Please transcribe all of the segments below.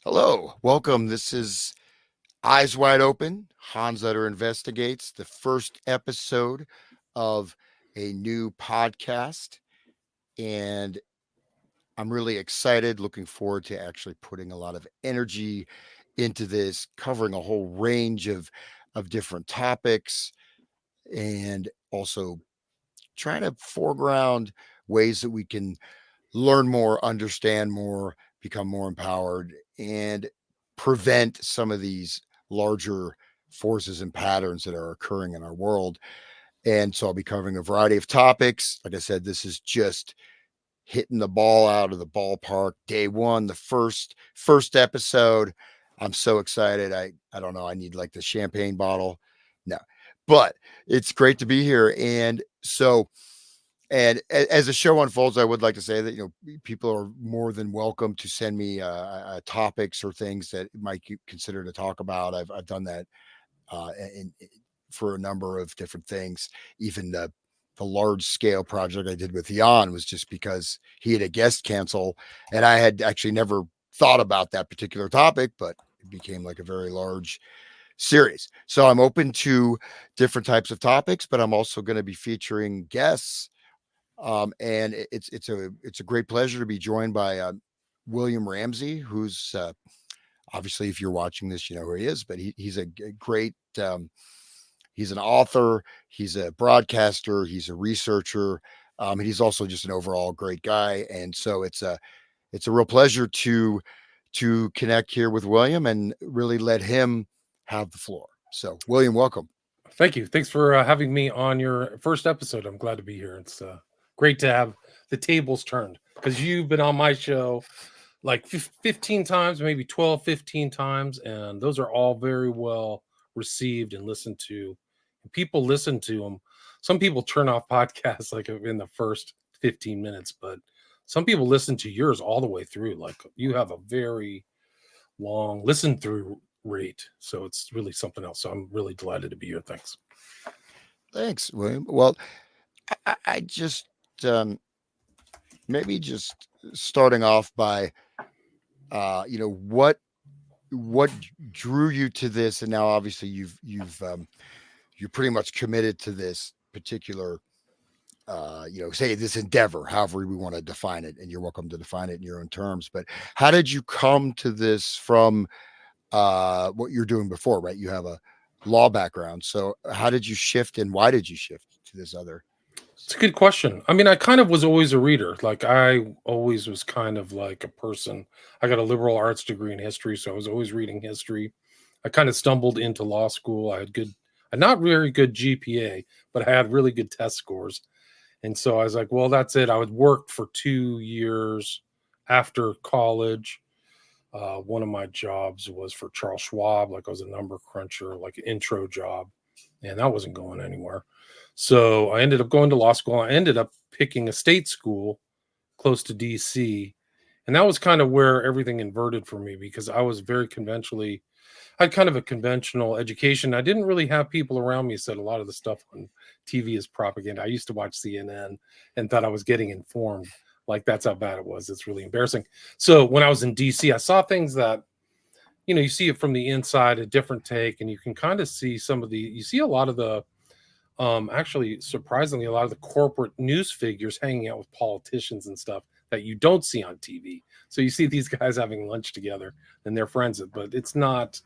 Hello, welcome. This is Eyes Wide Open. Hans Utter Investigates, the first episode of a new podcast. And I'm really excited, looking forward to actually putting a lot of energy into this, covering a whole range of different topics, and also trying to foreground ways that we can learn more, understand more, become more empowered, and prevent some of these larger forces and patterns that are occurring in our world. And so I'll be covering a variety of topics. Like I said, this is just hitting the ball out of the ballpark. Day one, the first episode. I'm so excited. I don't know. I need like the champagne bottle. No, but it's great to be here. And as the show unfolds, I would like to say that people are more than welcome to send me topics or things that might consider to talk about. I've done that for a number of different things. Even the large scale project I did with Jan was just because he had a guest cancel, and I had actually never thought about that particular topic, but it became like a very large series. So I'm open to different types of topics, but I'm also going to be featuring guests, and it's a great pleasure to be joined by William Ramsey, who's obviously, if you're watching this, you know who he is. But he's a great. He's an author. He's a broadcaster. He's a researcher. And he's also just an overall great guy. And so it's a real pleasure to connect here with William and really let him have the floor. So, William, welcome. Thank you. Thanks for having me on your first episode. I'm glad to be here. It's great to have the tables turned because you've been on my show like 15 times, maybe 12, 15 times. And those are all very well received and listened to. And people listen to them. Some people turn off podcasts like in the first 15 minutes, but some people listen to yours all the way through. Like you have a very long listen through rate. So it's really something else. So I'm really delighted to be here. Thanks. Thanks, William. Well, I just maybe just starting off by what drew you to this, and now obviously you're pretty much committed to this particular say this endeavor, however we want to define it, and you're welcome to define it in your own terms. But how did you come to this from what you're doing before, right? You have a law background, so how did you shift, and why did you shift to this other? It's a good question. I mean, I kind of was always a reader. Like I always was kind of like a person. I got a liberal arts degree in history, so I was always reading history. I kind of stumbled into law school. Not very good GPA, but I had really good test scores. And so I was like, well, that's it. I would work for 2 years after college. One of my jobs was for Charles Schwab. Like I was a number cruncher, like an intro job, and that wasn't going anywhere. So I ended up going to law school. I ended up picking a state school close to DC. And that was kind of where everything inverted for me because I was very conventionally, I had kind of a conventional education. I didn't really have people around me who said a lot of the stuff on TV is propaganda. I used to watch CNN and thought I was getting informed. Like that's how bad it was. It's really embarrassing. So when I was in DC, I saw things that, you see it from the inside, a different take, and you can kind of see you see a lot of the, actually, surprisingly, a lot of the corporate news figures hanging out with politicians and stuff that you don't see on TV. So you see these guys having lunch together and they're friends, but it's not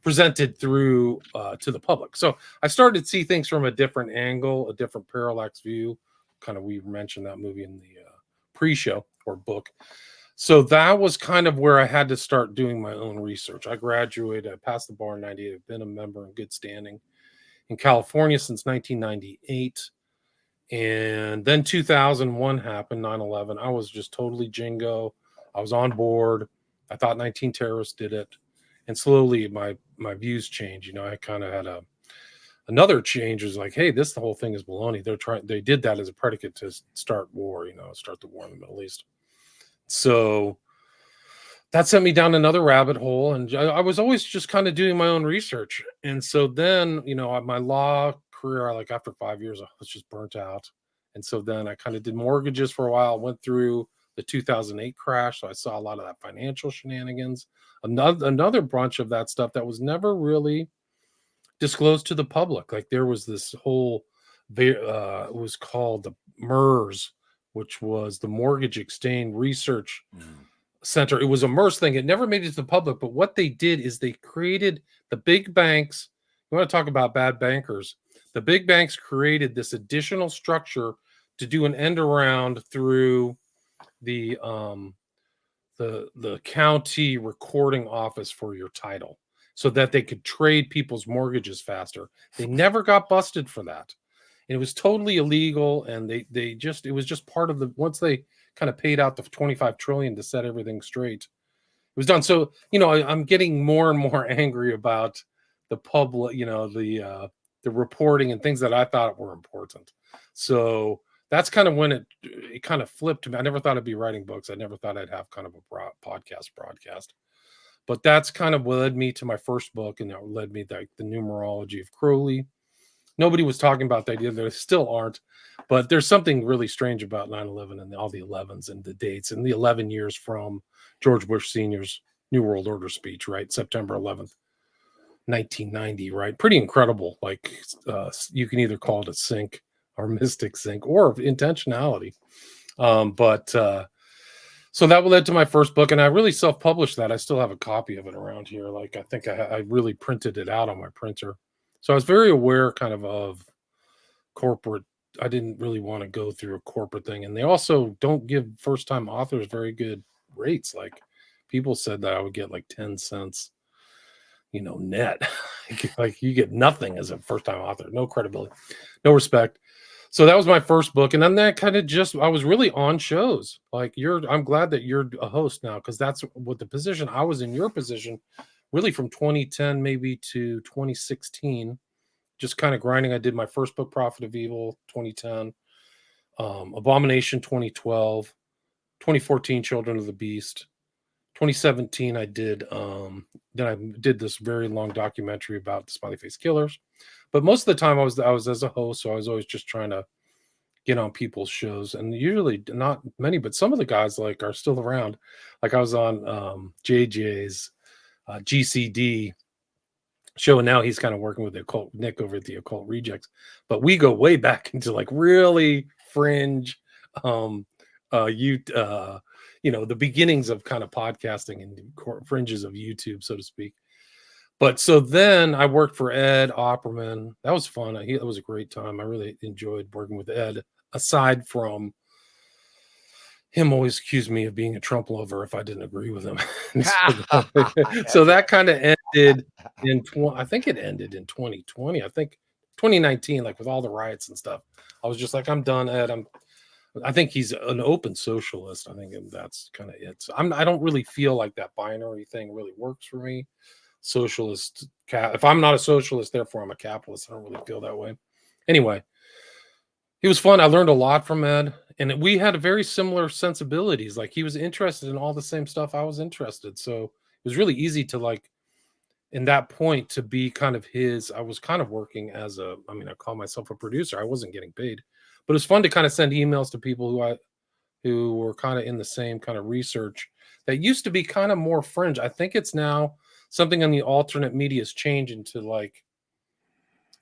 presented through to the public. So I started to see things from a different angle, a different parallax view. Kind of, we mentioned that movie in the pre-show or book. So that was kind of where I had to start doing my own research. I graduated, I passed the bar in 98. I've been a member in good standing in California since 1998. And then 2001 happened, 9/11. I was just totally jingo. I was on board. I thought 19 terrorists did it. And slowly my views changed. I kind of had another change was like, hey, the whole thing is baloney. They did that as a predicate to start war, start the war in the Middle East. So that sent me down another rabbit hole. And I was always just kind of doing my own research. And so then, my law career, like after 5 years, I was just burnt out. And so then I kind of did mortgages for a while, went through the 2008 crash. So I saw a lot of that financial shenanigans. Another bunch of that stuff that was never really disclosed to the public. Like there was this whole, it was called the MERS, which was the Mortgage Exchange Research Center. It was a MERS thing. It never made it to the public. But what they did is they created the big banks. You want to talk about bad bankers? The big banks created this additional structure to do an end around through the county recording office for your title, so that they could trade people's mortgages faster. They never got busted for that. And it was totally illegal. And it was just part of once they kind of paid out the 25 trillion to set everything straight, it was done. So, I'm getting more and more angry about the public, the reporting and things that I thought were important. So that's kind of when it kind of flipped to me. I never thought I'd be writing books. I never thought I'd have kind of a podcast broadcast. But that's kind of what led me to my first book, and that led me to the numerology of Crowley. Nobody was talking about the idea. There still aren't, but there's something really strange about 9/11 and all the 11s and the dates and the 11 years from George Bush Sr.'s New World Order speech, right? September 11th, 1990, right? Pretty incredible. Like you can either call it a sync or mystic sync or intentionality. So that led to my first book, and I really self-published that. I still have a copy of it around here. Like I think I really printed it out on my printer. So I was very aware kind of corporate. I didn't really want to go through a corporate thing. And they also don't give first-time authors very good rates. Like people said that I would get like 10 cents, net. Like you get nothing as a first-time author. No credibility, no respect. So that was my first book. And then that kind of I was really on shows. Like I'm glad that you're a host now, because that's what the position I was in, your position really from 2010 maybe to 2016, just kind of grinding. I did my first book, Prophet of Evil, 2010, Abomination, 2012, 2014, Children of the Beast, 2017. I did then I did this very long documentary about the Smiley Face Killers. But most of the time I was as a host, so I was always just trying to get on people's shows, and usually not many, but some of the guys like are still around. Like I was on JJ's GCD show, and now he's kind of working with the occult Nick over at the Occult Rejects. But we go way back into like really fringe, the beginnings of kind of podcasting and fringes of YouTube, so to speak. But so then I worked for Ed Opperman. That was fun. It was a great time. I really enjoyed working with Ed, aside from him always accused me of being a Trump lover if I didn't agree with him. So that kind of ended I think it ended in 2020. I think 2019, like with all the riots and stuff. I was just like, I'm done, Ed. I think he's an open socialist. I think that's kind of it. So I don't really feel like that binary thing really works for me. Socialist, if I'm not a socialist, therefore I'm a capitalist. I don't really feel that way. Anyway, it was fun. I learned a lot from Ed, and we had very similar sensibilities. Like he was interested in all the same stuff I was interested. So it was really easy to in that point to be kind of I was kind of working as I call myself a producer. I wasn't getting paid, but it was fun to kind of send emails to people who were kind of in the same kind of research that used to be kind of more fringe. I think it's now something on the alternate media is changing to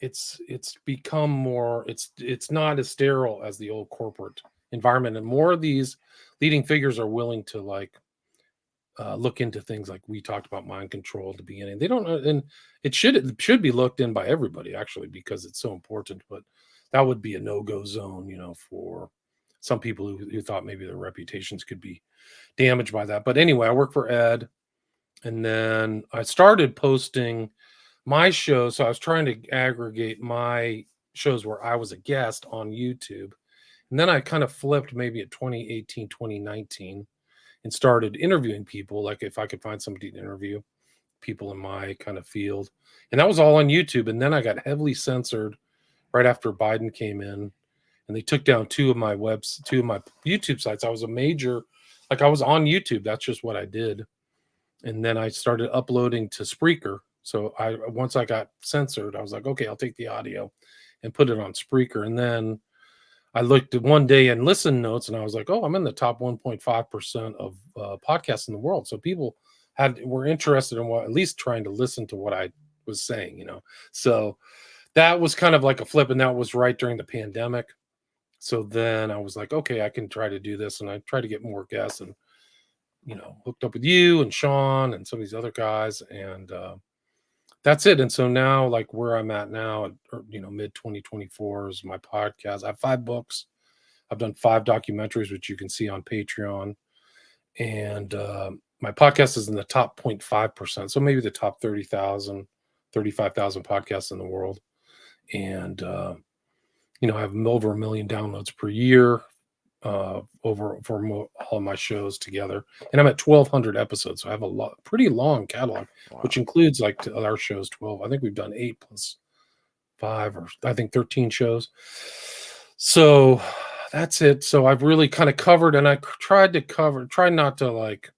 it's become more, it's not as sterile as the old corporate environment, and more of these leading figures are willing to look into things like we talked about mind control at the beginning. They don't, and it should be looked in by everybody actually, because it's so important, but that would be a no-go zone, for some people who thought maybe their reputations could be damaged by that. But anyway, I work for Ed. And then I started posting my shows. So I was trying to aggregate my shows where I was a guest on YouTube. And then I kind of flipped maybe at 2018, 2019 and started interviewing people. Like if I could find somebody to interview, people in my kind of field. And that was all on YouTube. And then I got heavily censored right after Biden came in. And they took down two of my YouTube sites. I was I was on YouTube. That's just what I did. And then I started uploading to Spreaker. So once I got censored, I was like, okay, I'll take the audio and put it on Spreaker. And then I looked at one day and listen notes, and I was like, "Oh, I'm in the top 1.5% of podcasts in the world." So people were interested in at least trying to listen to what I was saying, you know. So that was kind of like a flip, and that was right during the pandemic. So then I was like, okay, I can try to do this, and I tried to get more guests, and hooked up with you and Sean and some of these other guys, and that's it. And so now, like where I'm at now, mid 2024 is my podcast. I have 5 books. I've done 5 documentaries, which you can see on Patreon, and my podcast is in the top 0.5%, so maybe the top 30,000, 35,000 podcasts in the world, and I have over 1 million downloads per year over for all of my shows together, and I'm at 1,200 episodes. So I have a pretty long catalog, which Wow. includes like our shows 12. I think we've done 8 plus 5, or I think 13 shows. So that's it. So I've really kind of covered, and I try not to like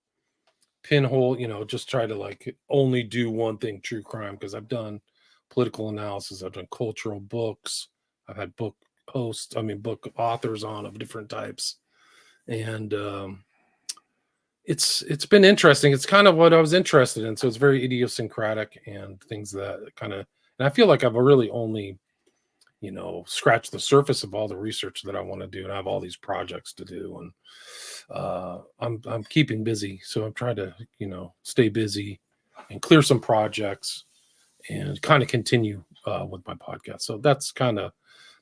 pinhole, just try to like only do one thing, true crime, because I've done political analysis, I've done cultural books, I've had book book authors on of different types, and it's been interesting. It's kind of what I was interested in, so it's very idiosyncratic and things that kind of, and I feel like I've really only scratched the surface of all the research that I want to do, and I have all these projects to do, and I'm keeping busy, so I'm trying to stay busy and clear some projects and kind of continue with my podcast. So that's kind of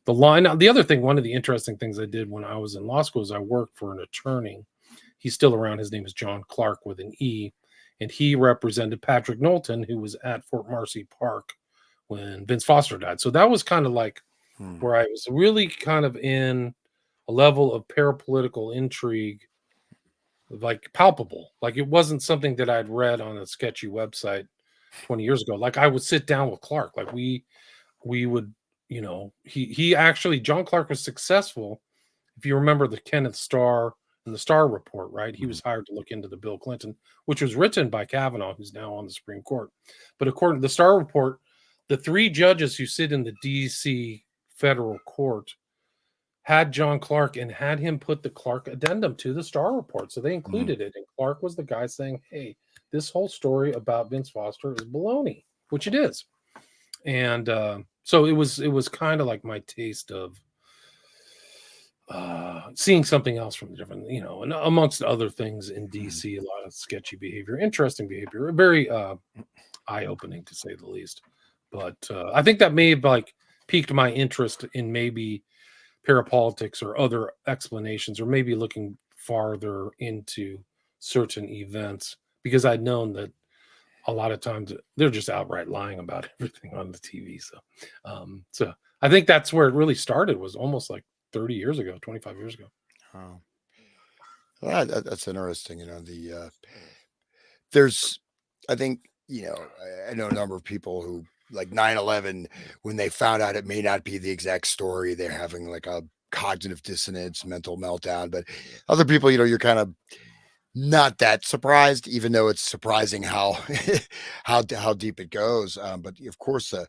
the line. Now, the other thing, one of the interesting things I did when I was in law school is I worked for an attorney. He's still around. His name is John Clark with an E, and he represented Patrick Knowlton, who was at Fort Marcy Park when Vince Foster died. So that was kind of like where I was really kind of in a level of parapolitical intrigue, like palpable. Like it wasn't something that I'd read on a sketchy website 20 years ago. Like I would sit down with Clark. Like we would, he actually, John Clark was successful. If you remember the Kenneth Starr and the Starr report, right? He was hired to look into the Bill Clinton, which was written by Kavanaugh, who's now on the Supreme Court. But according to the Starr report, the 3 judges who sit in the DC federal court had John Clark and had him put the Clark addendum to the Starr report. So they included it. And Clark was the guy saying, hey, this whole story about Vince Foster is baloney, which it is. And so it was kind of like my taste of seeing something else from the different, and amongst other things in DC, a lot of sketchy behavior, interesting behavior, very eye-opening to say the least. But I think that may have like piqued my interest in maybe parapolitics or other explanations, or maybe looking farther into certain events, because I'd known that a lot of times they're just outright lying about everything on the TV. So I think that's where it really started, was almost like 30 years ago, 25 years ago. Oh, well, that's interesting. There's, I think, I know a number of people who like 9/11, when they found out it may not be the exact story, they're having like a cognitive dissonance, mental meltdown. But other people, you're kind of not that surprised, even though it's surprising how how deep it goes. But of course, the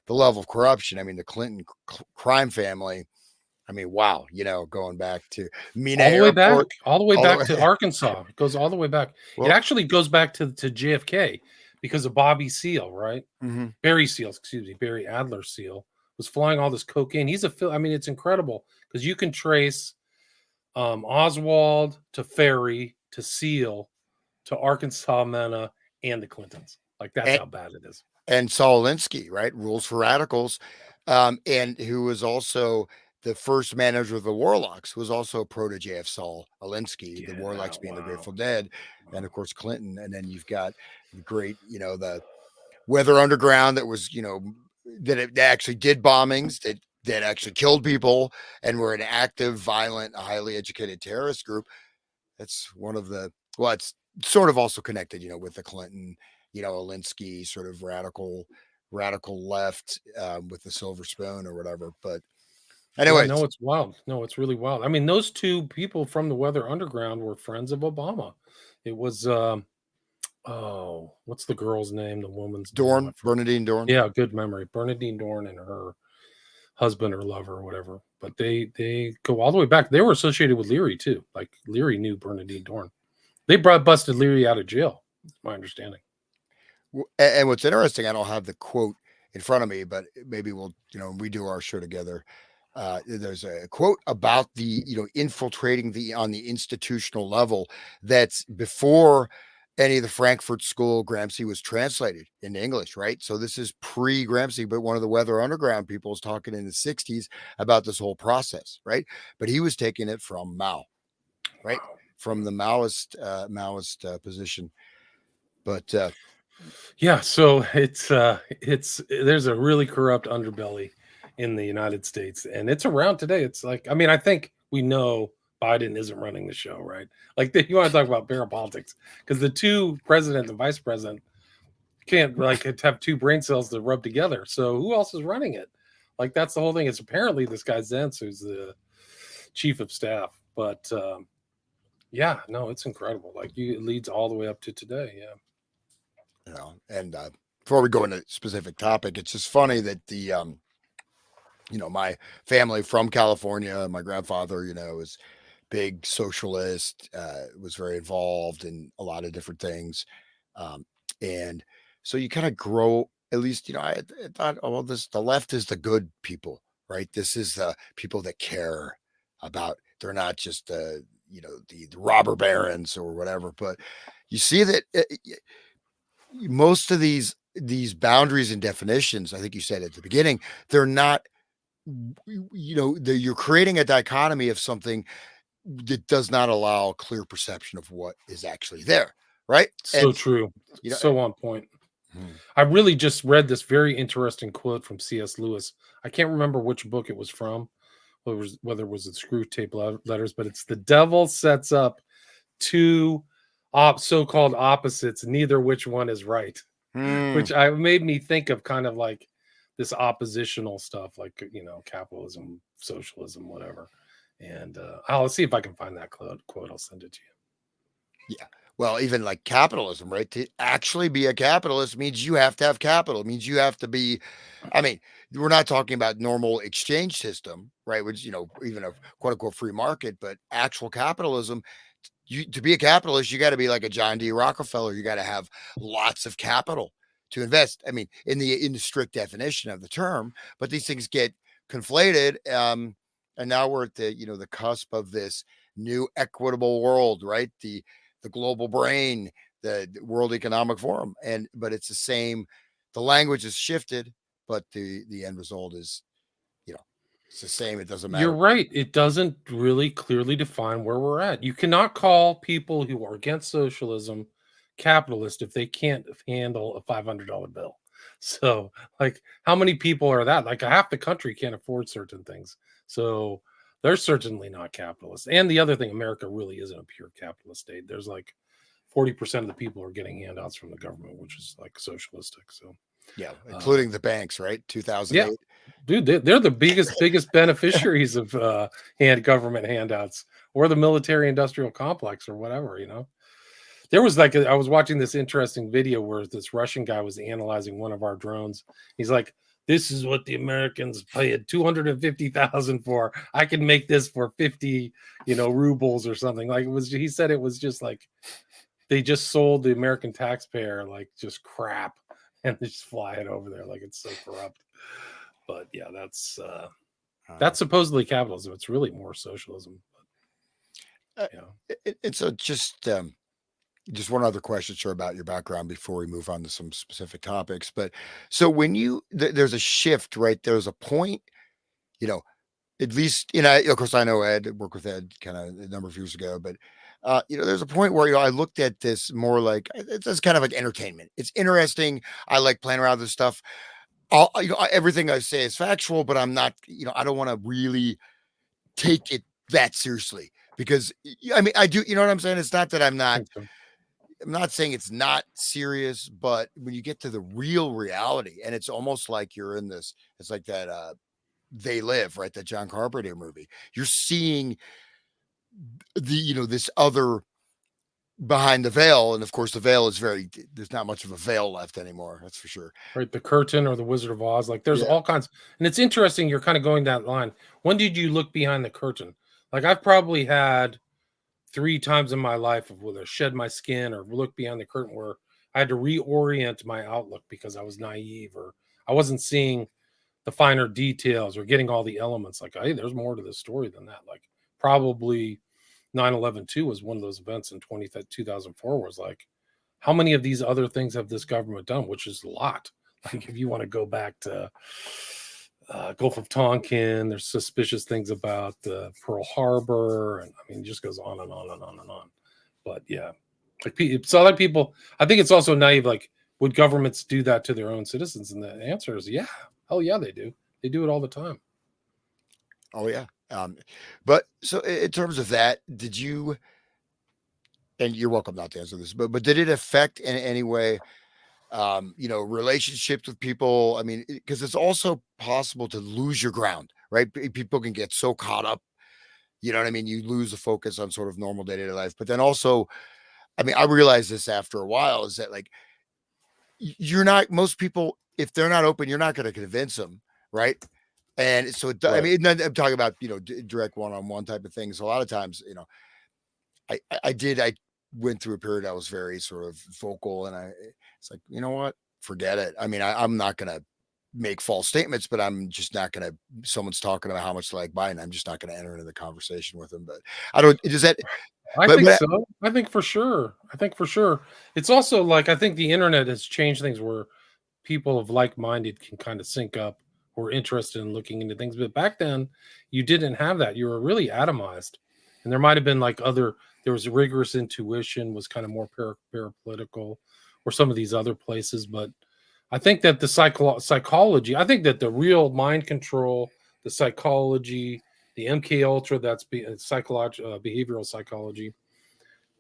level of corruption. I mean, the Clinton crime family. I mean, wow, going back to Mina All the way back, Airport, all the way all the back way. to Arkansas. It goes all the way back. It Well, actually goes back to JFK because of Bobby Seale, right? mhm. Barry Seal, excuse me, Barry Adler Seal was flying all this cocaine. I mean, it's incredible because you can trace Oswald to Ferry to Seal to Arkansas Mena and the Clintons. Like that's and, how bad it is. and Saul Alinsky, right? Rules for Radicals, and who was also the first manager of the Warlocks, who was also a protege of Saul Alinsky, the Get Warlocks out! being the Wow. Grateful Dead, and of course Clinton. And then you've got the great, the Weather Underground, that was, that actually did bombings, that actually killed people, and were an active, violent, highly educated terrorist group. That's one of the, well, it's sort of also connected, with the Clinton, Alinsky sort of radical left, with the silver spoon or whatever. But Yeah, no, anyways, it's wild. No, it's really wild. I mean, those 2 people from the Weather Underground were friends of Obama. It was oh, what's the girl's name? The woman's name? I Dorn, forget. Bernadine Dorn. Yeah, good memory. Bernadine Dorn and her husband or lover or whatever. But they go all the way back. They were associated with Leary too. Like Leary knew Bernadine Dorn. They busted Leary out of jail. That's my understanding. And what's interesting, I don't have the quote in front of me, but maybe we'll, we do our show together. There's a quote about the, infiltrating the on the institutional level that's before any of the Frankfurt School Gramsci was translated into English, right? So this is pre Gramsci, but one of the Weather Underground people was talking in the 60s about this whole process, right? But he was taking it from Mao, right? From the Maoist position. But Yeah, so it's there's a really corrupt underbelly in the United States, and it's around today. It's like, I mean, I think we know Biden isn't running the show, right? Like, you want to talk about parapolitics, because the two president and vice president can't like have two brain cells to rub together. So who else is running it? Like, that's the whole thing. It's apparently this guy Zentz, who's the chief of staff. But yeah, no, it's incredible. Like, it leads all the way up to today. Yeah. And before we go into specific topic, it's just funny that the my family from California, my grandfather, was big socialist, was very involved in a lot of different things, and so you kind of grow. At least, I thought, oh, well, the left is the good people, right? This is the people that care about. They're not just the robber barons or whatever. But you see that most of these boundaries and definitions, I think you said at the beginning, they're not, you're creating a dichotomy of something that does not allow clear perception of what is actually there, right? So And true. you know So on point. hmm. I really just read this very interesting quote from C.S. Lewis. I can't remember which book it was from, whether it was the Screw Tape Letters, but it's the devil sets up two so-called opposites, neither which one is right, Hmm. which I made me think of kind of like this oppositional stuff, like capitalism, socialism, whatever. And I'll see if I can find that quote. I'll send it to Yeah. Well, even like capitalism, right? To actually be a capitalist means you have to have capital. It means you have to be, I mean, we're not talking about normal exchange system, right? Which, even a quote unquote free market, but actual capitalism, to be a capitalist, you got to be like a John D. Rockefeller. You got to have lots of capital to invest. I mean, in the strict definition of the term, but these things get conflated. And now we're at the cusp of this new equitable world, right? The global brain, the World Economic Forum, but it's the same. The language has shifted, but the end result is, it's the same. It doesn't You're matter. right. It doesn't really clearly define where we're at. You cannot call people who are against socialism capitalist if they can't handle a $500 bill. So, like, how many people are that? Like, half the country can't afford certain things. So, they're certainly not capitalist. And the other thing, America really isn't a pure capitalist state. There's like 40% of the people are getting handouts from the government, which is like socialistic. So, Yeah, uh, including the banks, right? yeah, 2008. dude, they're the biggest beneficiaries of government handouts, or the military industrial complex, or whatever. There was like I was watching this interesting video where this Russian guy was analyzing one of our drones. He's like, "This is what the Americans paid 250,000 for. I can make this for 50, rubles or something." Like, it was. He said it was just like they just sold the American taxpayer like just crap, and they just fly it over there like it's so corrupt. But yeah, that's Um, supposedly capitalism. It's really more socialism. uh, Yeah. and so just one other question, sir, about your background before we move on to some specific topics. But so when there's a shift, right? There's a point, you know, at least, of course, I know Ed, worked with Ed kind of a number of years ago, but there's a point where I looked at this more like it's kind of like entertainment. It's interesting. I like playing around with this stuff. Everything I say is factual, but I'm not, I don't want to really take it that seriously because I mean, I do, you know what I'm saying? It's not that I think so. I'm not saying it's not serious, but when you get to the real reality, and it's almost like you're in this, it's like that They Live, right? That John Carpenter movie. You're seeing this other behind the veil, and of course the veil is there's not much of a veil left anymore, that's for sure. right? The Curtain or the Wizard of Oz. Like there's Yeah. all kinds, and it's interesting. You're kind of going that line. When did you look behind the curtain? Like I've probably had 3 times in my life of whether shed my skin or look behind the curtain where I had to reorient my outlook because I was naive or I wasn't seeing the finer details or getting all the elements. Like, hey, there's more to this story than that. Like probably 9/11 too was one of those events in 2004 was like, how many of these other things have this government done? Which is a lot. Like if you want to go back to Gulf of Tonkin, there's suspicious things about Pearl Harbor, and I mean, it just goes on and on and on and on. But yeah, like so other people, I think it's also naive. Like, would governments do that to their own citizens? And the answer is yeah. Hell yeah, they do. They do it all the time. Oh yeah. But so in terms of that, did you, and you're welcome not to answer this, but did it affect in any way, relationships with people? I mean, because it's also possible to lose your ground, right? People can get so caught up, you know what I mean? You lose the focus on sort of normal day-to-day life. But then also, I mean, I realized this after a while is that like you're not, most people, if they're not open, you're not going to convince them, right? And so, I Right. mean, I'm talking about, direct one-on-one type of things. A lot of times, I went through a period I was very sort of vocal, and it's like, you know what, forget it. I mean, I'm not going to make false statements, but I'm just not going to, someone's talking about how much to like Biden, I'm just not going to enter into the conversation with them. But I don't, does that, I but, think so. I think for sure. It's also like I think the internet has changed things where people of like-minded can kind of sync up who are interested in looking into things. But back then, you didn't have that. You were really atomized, and there might have been like other. There was rigorous intuition was kind of more parapolitical, or some of these other places. But I think that the psychology. I think that the real mind control, the psychology, the MK Ultra. That's behavioral psychology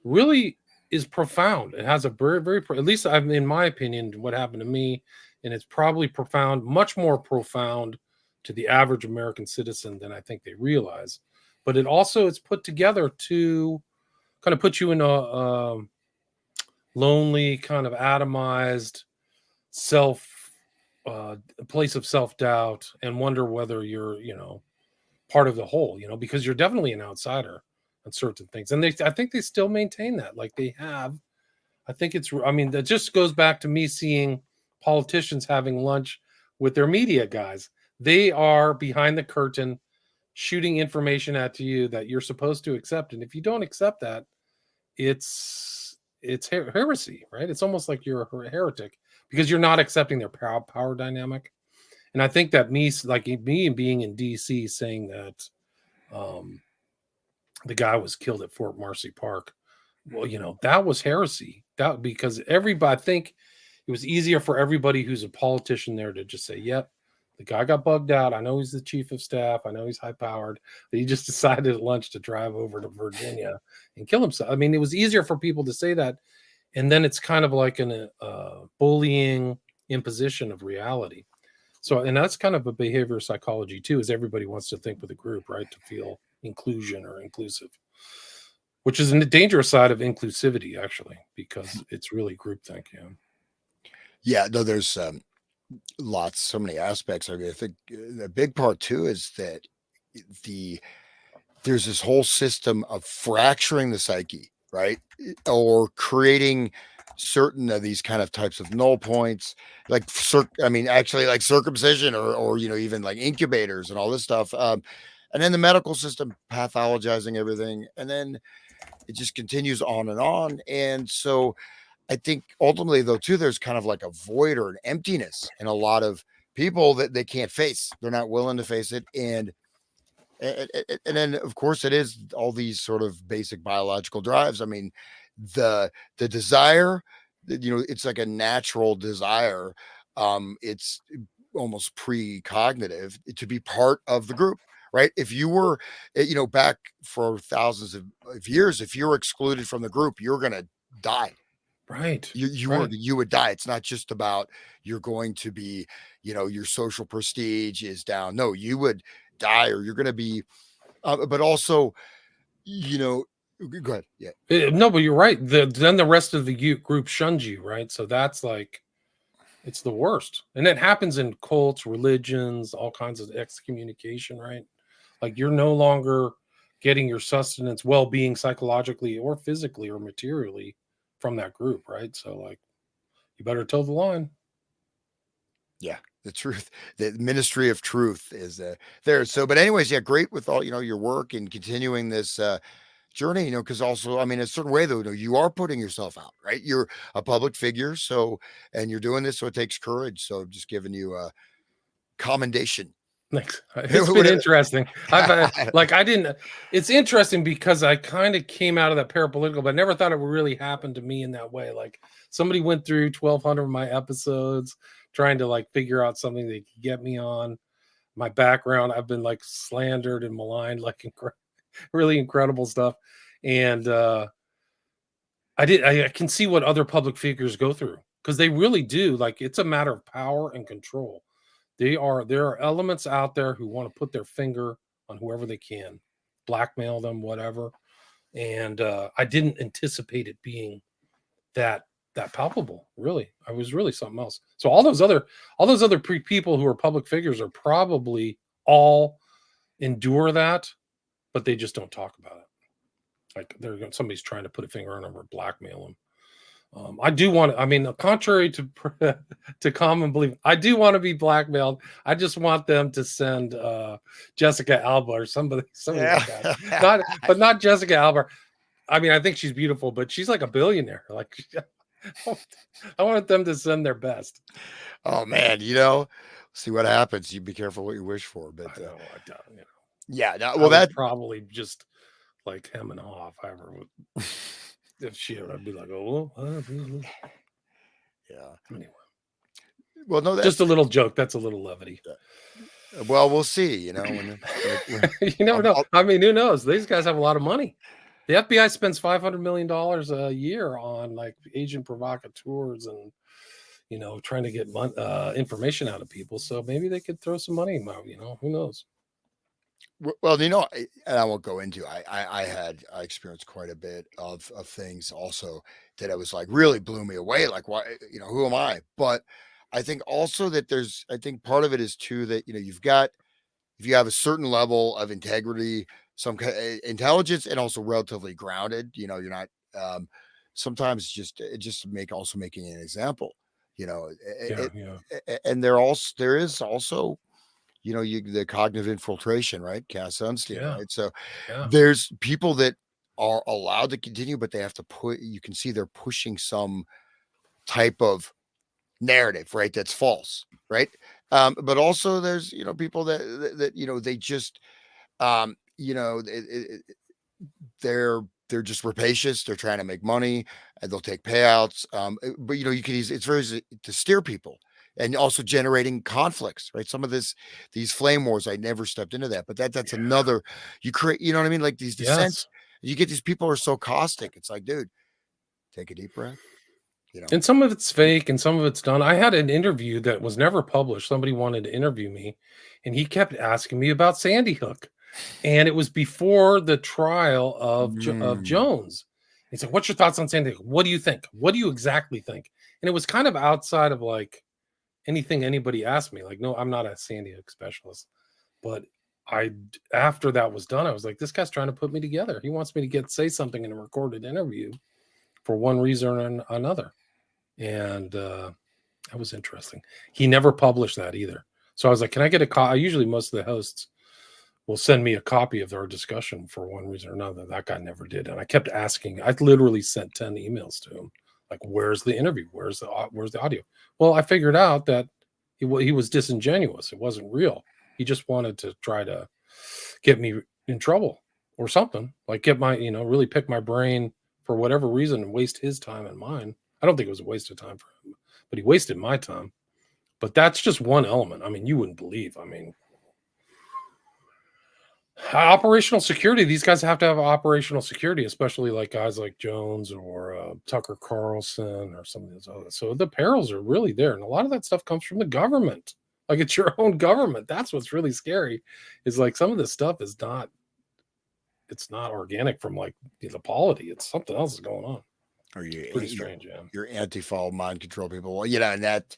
really is profound. It has a very, very, at least I'm in my opinion, what happened to me, and it's probably profound, much more profound to the average American citizen than I think they realize. But it also it's put together to kind of put you in a lonely, kind of atomized self place of self doubt and wonder whether you're part of the whole. Because you're definitely an outsider on certain things, and I think they still maintain that, like they have. I think I mean, that just goes back to me seeing politicians having lunch with their media guys. They are behind the curtain shooting information at you that you're supposed to accept. And if you don't accept that, it's heresy, right? It's almost like you're a heretic because you're not accepting their power dynamic. And I think that me being in DC saying that um, the guy was killed at Fort Marcy Park, well, that was heresy. That because everybody, I think it was easier for everybody who's a politician there to just say, "Yep, the guy got bugged out. I know he's the chief of staff. I know he's high powered. He just decided at lunch to drive over to Virginia and kill himself." I mean, it was easier for people to say that, and then it's kind of like an bullying imposition of reality. So, and that's kind of a behavior psychology too. Is everybody wants to think with a group, right, to feel inclusion or inclusive, which is a dangerous side of inclusivity, actually, because it's really groupthink. Yeah. yeah, no, there's so many aspects. I mean, I think the big part too is that the there's this whole system of fracturing the psyche, right? Or creating certain of these kind of types of null points, like I mean, actually, like circumcision, or even like incubators and all this stuff. And then the medical system pathologizing everything, and then it just continues on and on. And so, I think ultimately, though, too, there's kind of like a void or an emptiness in a lot of people that they can't face. They're not willing to face it, and then of course it is all these sort of basic biological drives. I mean, the desire, it's like a natural desire. It's almost precognitive to be part of the group, right? If you were, back for thousands of years, if you're excluded from the group, you're gonna die. Right. You Right. you would die. It's not just about you're going to be, your social prestige is down. No, you would die, or you're going to be. But also, you know, Go ahead. Yeah. No, but you're right. Then the rest of the group shuns you, right? So that's like, it's the worst. And it happens in cults, religions, all kinds of excommunication, right? Like you're no longer getting your sustenance, well-being psychologically or physically or materially from that group, right? So like you better toe the line. Yeah, the truth, the ministry of truth is there. So, but anyways, yeah, great with all your work and continuing this journey. Because also, I mean, in a certain way, though, you are putting yourself out, right? You're a public figure, so and you're doing this, so it takes courage. So, just giving you a commendation. Thanks. It's been interesting. I didn't. It's interesting because I kind of came out of that parapolitical, but I never thought it would really happen to me in that way. Like somebody went through 1,200 of my episodes trying to like figure out something they could get me on. My background, I've been like slandered and maligned, like really incredible stuff. And I can see what other public figures go through because they really do. Like it's a matter of power and control. There are elements out there who want to put their finger on whoever they can, blackmail them, whatever. And I didn't anticipate it being that palpable. Really, I was really something else. So all those other people who are public figures are probably all endure that, but they just don't talk about it. Like somebody's trying to put a finger on them or blackmail them. I do want to, I mean, contrary to common belief, I do want to be blackmailed. I just want them to send Jessica Alba or somebody like that. Not Jessica Alba. I mean, I think she's beautiful, but she's like a billionaire. Like, I want them to send their best. Oh man, see what happens. You be careful what you wish for. But yeah. No, well, that probably just like hem and haw if I ever would. If she, I'd be like, oh, yeah. Anyway, well, no, that's just a little joke. That's a little levity. Well, we'll see. When you never know. I mean, who knows? These guys have a lot of money. The FBI spends $500 million a year on like agent provocateurs and trying to get information out of people. So maybe they could throw some money out. Who knows? Well, and I won't go into. I experienced quite a bit of things also that I was like really blew me away. Like, why? Who am I? But I think also that I think part of it is too that you've got, if you have a certain level of integrity, some intelligence, and also relatively grounded. You're not. Sometimes just making an example. And there is also. The cognitive infiltration, right? Cass Sunstein, right? So there's people that are allowed to continue, but they have to you can see they're pushing some type of narrative, right? That's false, right? But also there's, people that they just, they're just rapacious. They're trying to make money and they'll take payouts. But you can use, it's very easy to steer people. And also generating conflicts, right? Some of these flame wars, I never stepped into that, but that's another. You create, you know what I mean? Like these dissents, you get these people who are so caustic. It's like, dude, take a deep breath. And some of it's fake, and some of it's done. I had an interview that was never published. Somebody wanted to interview me, and he kept asking me about Sandy Hook, and it was before the trial of Jones. He said, "What's your thoughts on Sandy Hook? What do you think? What do you exactly think?" And it was kind of outside of like anything anybody asked me. Like, no, I'm not a Sandy Hook specialist, but after that was done, I was like, this guy's trying to put me together. He wants me to say something in a recorded interview for one reason or another. And that was interesting. He never published that either. So I was like, can I get a copy? Usually most of the hosts will send me a copy of our discussion for one reason or another. That guy never did. And I kept asking. I literally sent 10 emails to him. Like, where's the interview? Where's the audio? Well, I figured out that he was disingenuous. It wasn't real. He just wanted to try to get me in trouble or something. Like get my, really pick my brain for whatever reason and waste his time and mine. I don't think it was a waste of time for him, but he wasted my time. But that's just one element. I mean, you wouldn't believe. I mean, operational security. These guys have to have operational security, especially like guys like Jones or Tucker Carlson or some of these others. So the perils are really there, and a lot of that stuff comes from the government. Like it's your own government. That's what's really scary. Is like some of this stuff is not it's not organic from like the polity. It's something else is going on. Or Pretty strange, yeah. your anti-fall mind control people. Well, and that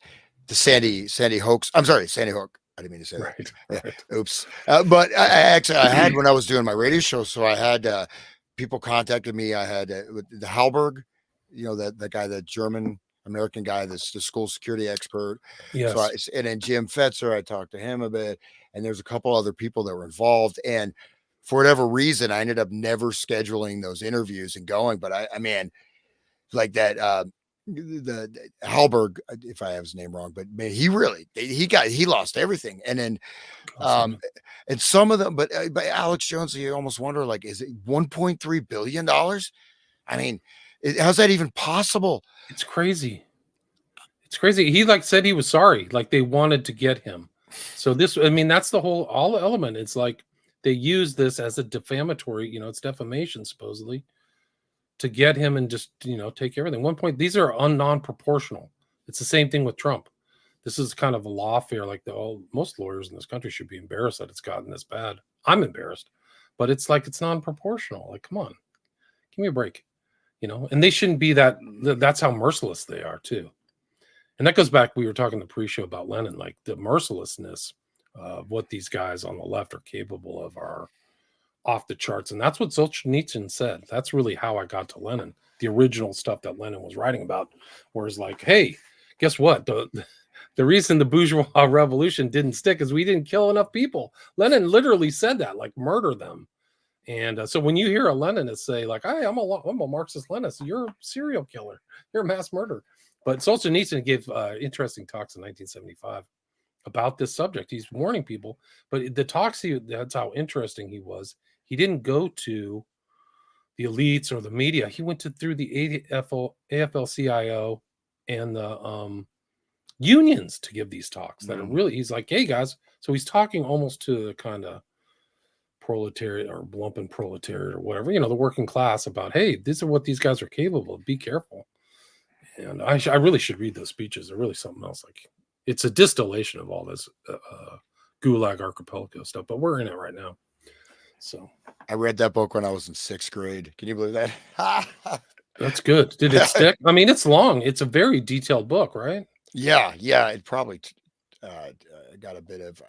the Sandy hoax. I'm sorry, Sandy Hook. I didn't mean to say that. Right, Yeah, right. oops. But I had when I was doing my radio show, so I had people contacted me. I had the Halberg, that guy, that German American guy, that's the school security expert. So Yes. and then Jim Fetzer, I talked to him a bit, and there's a couple other people that were involved, and for whatever reason, I ended up never scheduling those interviews and going. But I mean, like that the Halberg, if I have his name wrong, but man, he lost everything. And then Awesome. and some of them, but Alex Jones, you almost wonder, like, is it $1.3 billion? I mean, how's that even possible? It's crazy. It's crazy. He like said he was sorry. Like they wanted to get him. So this, I mean, that's the whole all element. It's like they use this as a defamatory, it's defamation supposedly to get him and just take everything. One point, these are non-proportional. It's the same thing with Trump. This is kind of a lawfare. Like most lawyers in this country should be embarrassed that it's gotten this bad. I'm embarrassed, but it's like it's non-proportional. Like, come on, give me a break, And they shouldn't be that. That's how merciless they are too. And that goes back. We were talking the pre-show about Lenin, like the mercilessness of what these guys on the left are capable of are off the charts. And that's what Solzhenitsyn said. That's really how I got to Lenin, the original stuff that Lenin was writing about, whereas like, hey, guess what? The reason the bourgeois revolution didn't stick is we didn't kill enough people. Lenin literally said that, like murder them. And so when you hear a Leninist say like, hey, I'm a Marxist-Leninist, you're a serial killer. You're a mass murderer. But Solzhenitsyn gave interesting talks in 1975 about this subject. He's warning people, but the talks, that's how interesting he was. He didn't go to the elites or the media. He went through the AFL-CIO and the unions to give these talks that are really, he's like, hey guys. So he's talking almost to the kind of proletariat or lumpen proletariat or whatever, the working class about, hey, this is what these guys are capable of. Be careful. And I really should read those speeches. They're really something else. Like it's a distillation of all this Gulag Archipelago stuff, but we're in it right now. So I read that book when I was in 6th grade. Can you believe that? that's good. Did it stick? I mean, it's long. It's a very detailed book, right? Yeah. It probably got a bit of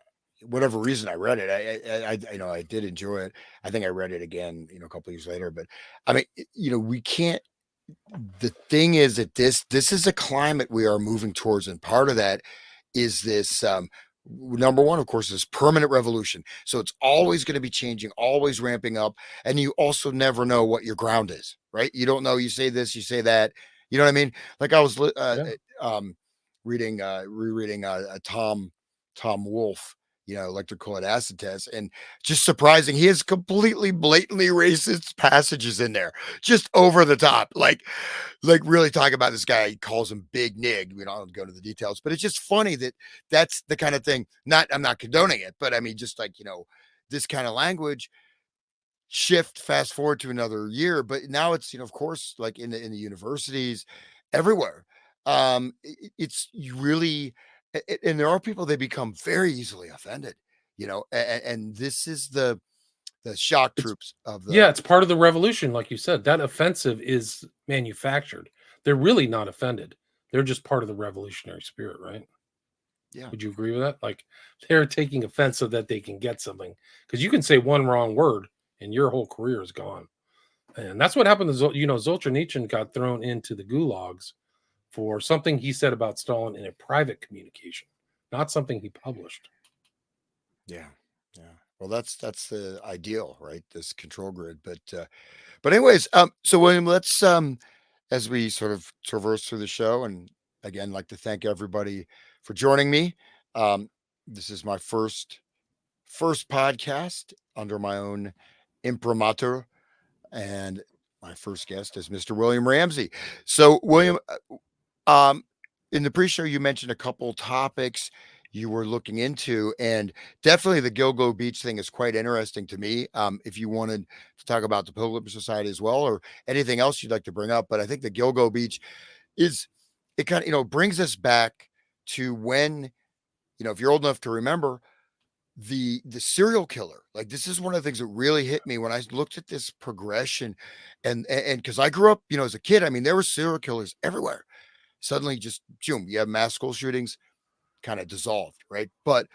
whatever reason I read it. I did enjoy it. I think I read it again, a couple of years later. But I mean, we can't. The thing is that this is a climate we are moving towards, and part of that is this. Number one, of course, is permanent revolution. So it's always going to be changing, always ramping up, and you also never know what your ground is, right? You don't know. You say this, you say that. You know what I mean? Like I was rereading Tom Wolfe, electrical and acid test, and just surprising. He has completely blatantly racist passages in there, just over the top, like really talking about this guy. He calls him Big Nig. We don't go into the details, but it's just funny that that's the kind of thing. I'm not condoning it, but I mean, just like this kind of language shift. Fast forward to another year, but now it's of course, like in the universities, everywhere. It's really, and there are people, they become very easily offended, and this is the shock It's troops of the. Yeah, it's part of the revolution, like you said. That offensive is manufactured. They're really not offended. They're just part of the revolutionary spirit, right? Yeah. Would you agree with that? Like they're taking offense so that they can get something. Because you can say one wrong word and your whole career is gone. And that's what happened to Solzhenitsyn got thrown into the gulags for something he said about Stalin in a private communication, not something he published. Yeah. Well, that's the ideal, right? This control grid, but anyways, so William, let's as we sort of traverse through the show, and again, like to thank everybody for joining me. This is my first podcast under my own imprimatur, and my first guest is Mr. William Ramsey. So, William, in the pre-show, you mentioned a couple topics you were looking into, and definitely the Gilgo Beach thing is quite interesting to me. If you wanted to talk about the Pilgrim Society as well, or anything else you'd like to bring up, but I think the Gilgo Beach is, it kind of brings us back to when, if you're old enough to remember, the serial killer, like, this is one of the things that really hit me when I looked at this progression, and because I grew up, as a kid, I mean, there were serial killers everywhere. Suddenly, just boom, you have mass school shootings, kind of dissolved, right? But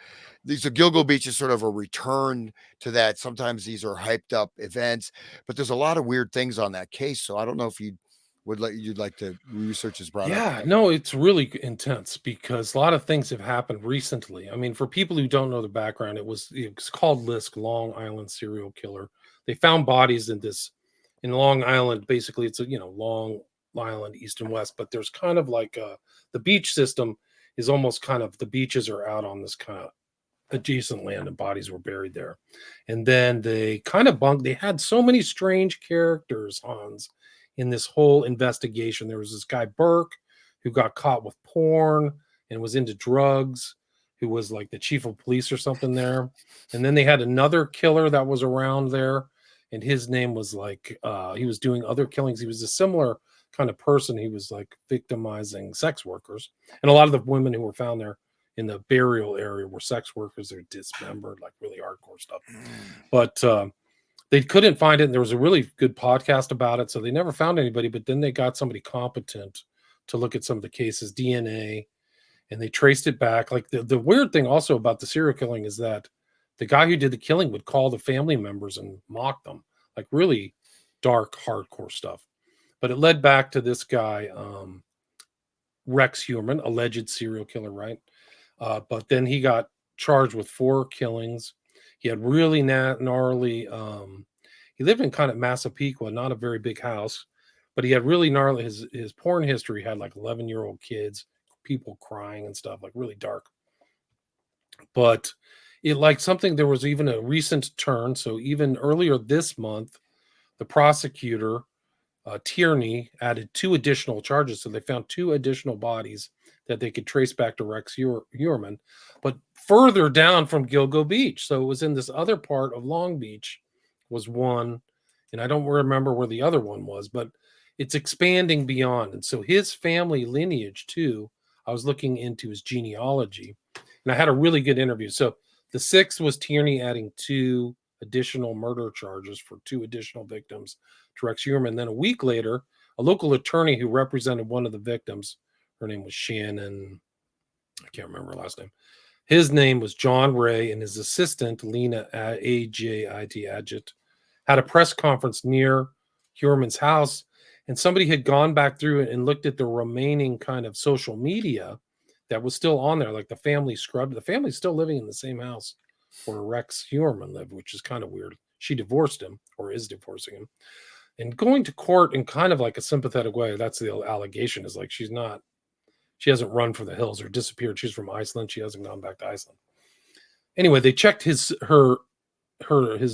these Gilgo Beach is sort of a return to that. Sometimes these are hyped up events, but there's a lot of weird things on that case. So I don't know if you'd like to research is brought up. Yeah, no, it's really intense because a lot of things have happened recently. I mean, for people who don't know the background, it's called Lisk, Long Island serial killer. They found bodies in Long Island. Basically, it's a Long Island, east and west, but there's kind of like the beach system is almost kind of the beaches are out on this kind of adjacent land, and bodies were buried there. And then they kind of they had so many strange characters, Hans, in this whole investigation. There was this guy Burke who got caught with porn and was into drugs, who was like the chief of police or something there. And then they had another killer that was around there, and his name was like he was doing other killings. He was a similar kind of person. He was like victimizing sex workers, and a lot of the women who were found there in the burial area were sex workers. They're dismembered, like really hardcore stuff. But they couldn't find it. And there was a really good podcast about it. So they never found anybody, but then they got somebody competent to look at some of the cases, DNA, and they traced it back. Like the weird thing also about the serial killing is that the guy who did the killing would call the family members and mock them, like really dark, hardcore stuff. But it led back to this guy, Rex Huerman, alleged serial killer, right? But then he got charged with 4 killings. He had really gnarly. He lived in kind of Massapequa, not a very big house, but he had really gnarly. His porn history had like 11-year-old kids, people crying and stuff, like really dark. But it like something. There was even a recent turn. So even earlier this month, the prosecutor Tierney added 2 additional charges. So they found 2 additional bodies that they could trace back to Rex Huerman, but further down from Gilgo Beach. So it was in this other part of Long Beach was one, and I don't remember where the other one was, but it's expanding beyond. And so his family lineage too, I was looking into his genealogy, and I had a really good interview. So the 6th was Tierney adding 2 additional murder charges for 2 additional victims to Rex Huerman. Then a week later, a local attorney who represented one of the victims, her name was Shannon, I can't remember her last name. His name was John Ray, and his assistant, Lena A.J.I.T. Adjett, had a press conference near Huerman's house, and somebody had gone back through it and looked at the remaining kind of social media that was still on there. Like the family scrubbed. The family's still living in the same house where Rex Huerman lived, which is kind of weird. She divorced him, or is divorcing him, and going to court in kind of like a sympathetic way. That's the allegation, is like she hasn't run for the hills or disappeared. She's from Iceland. She hasn't gone back to Iceland. Anyway, they checked his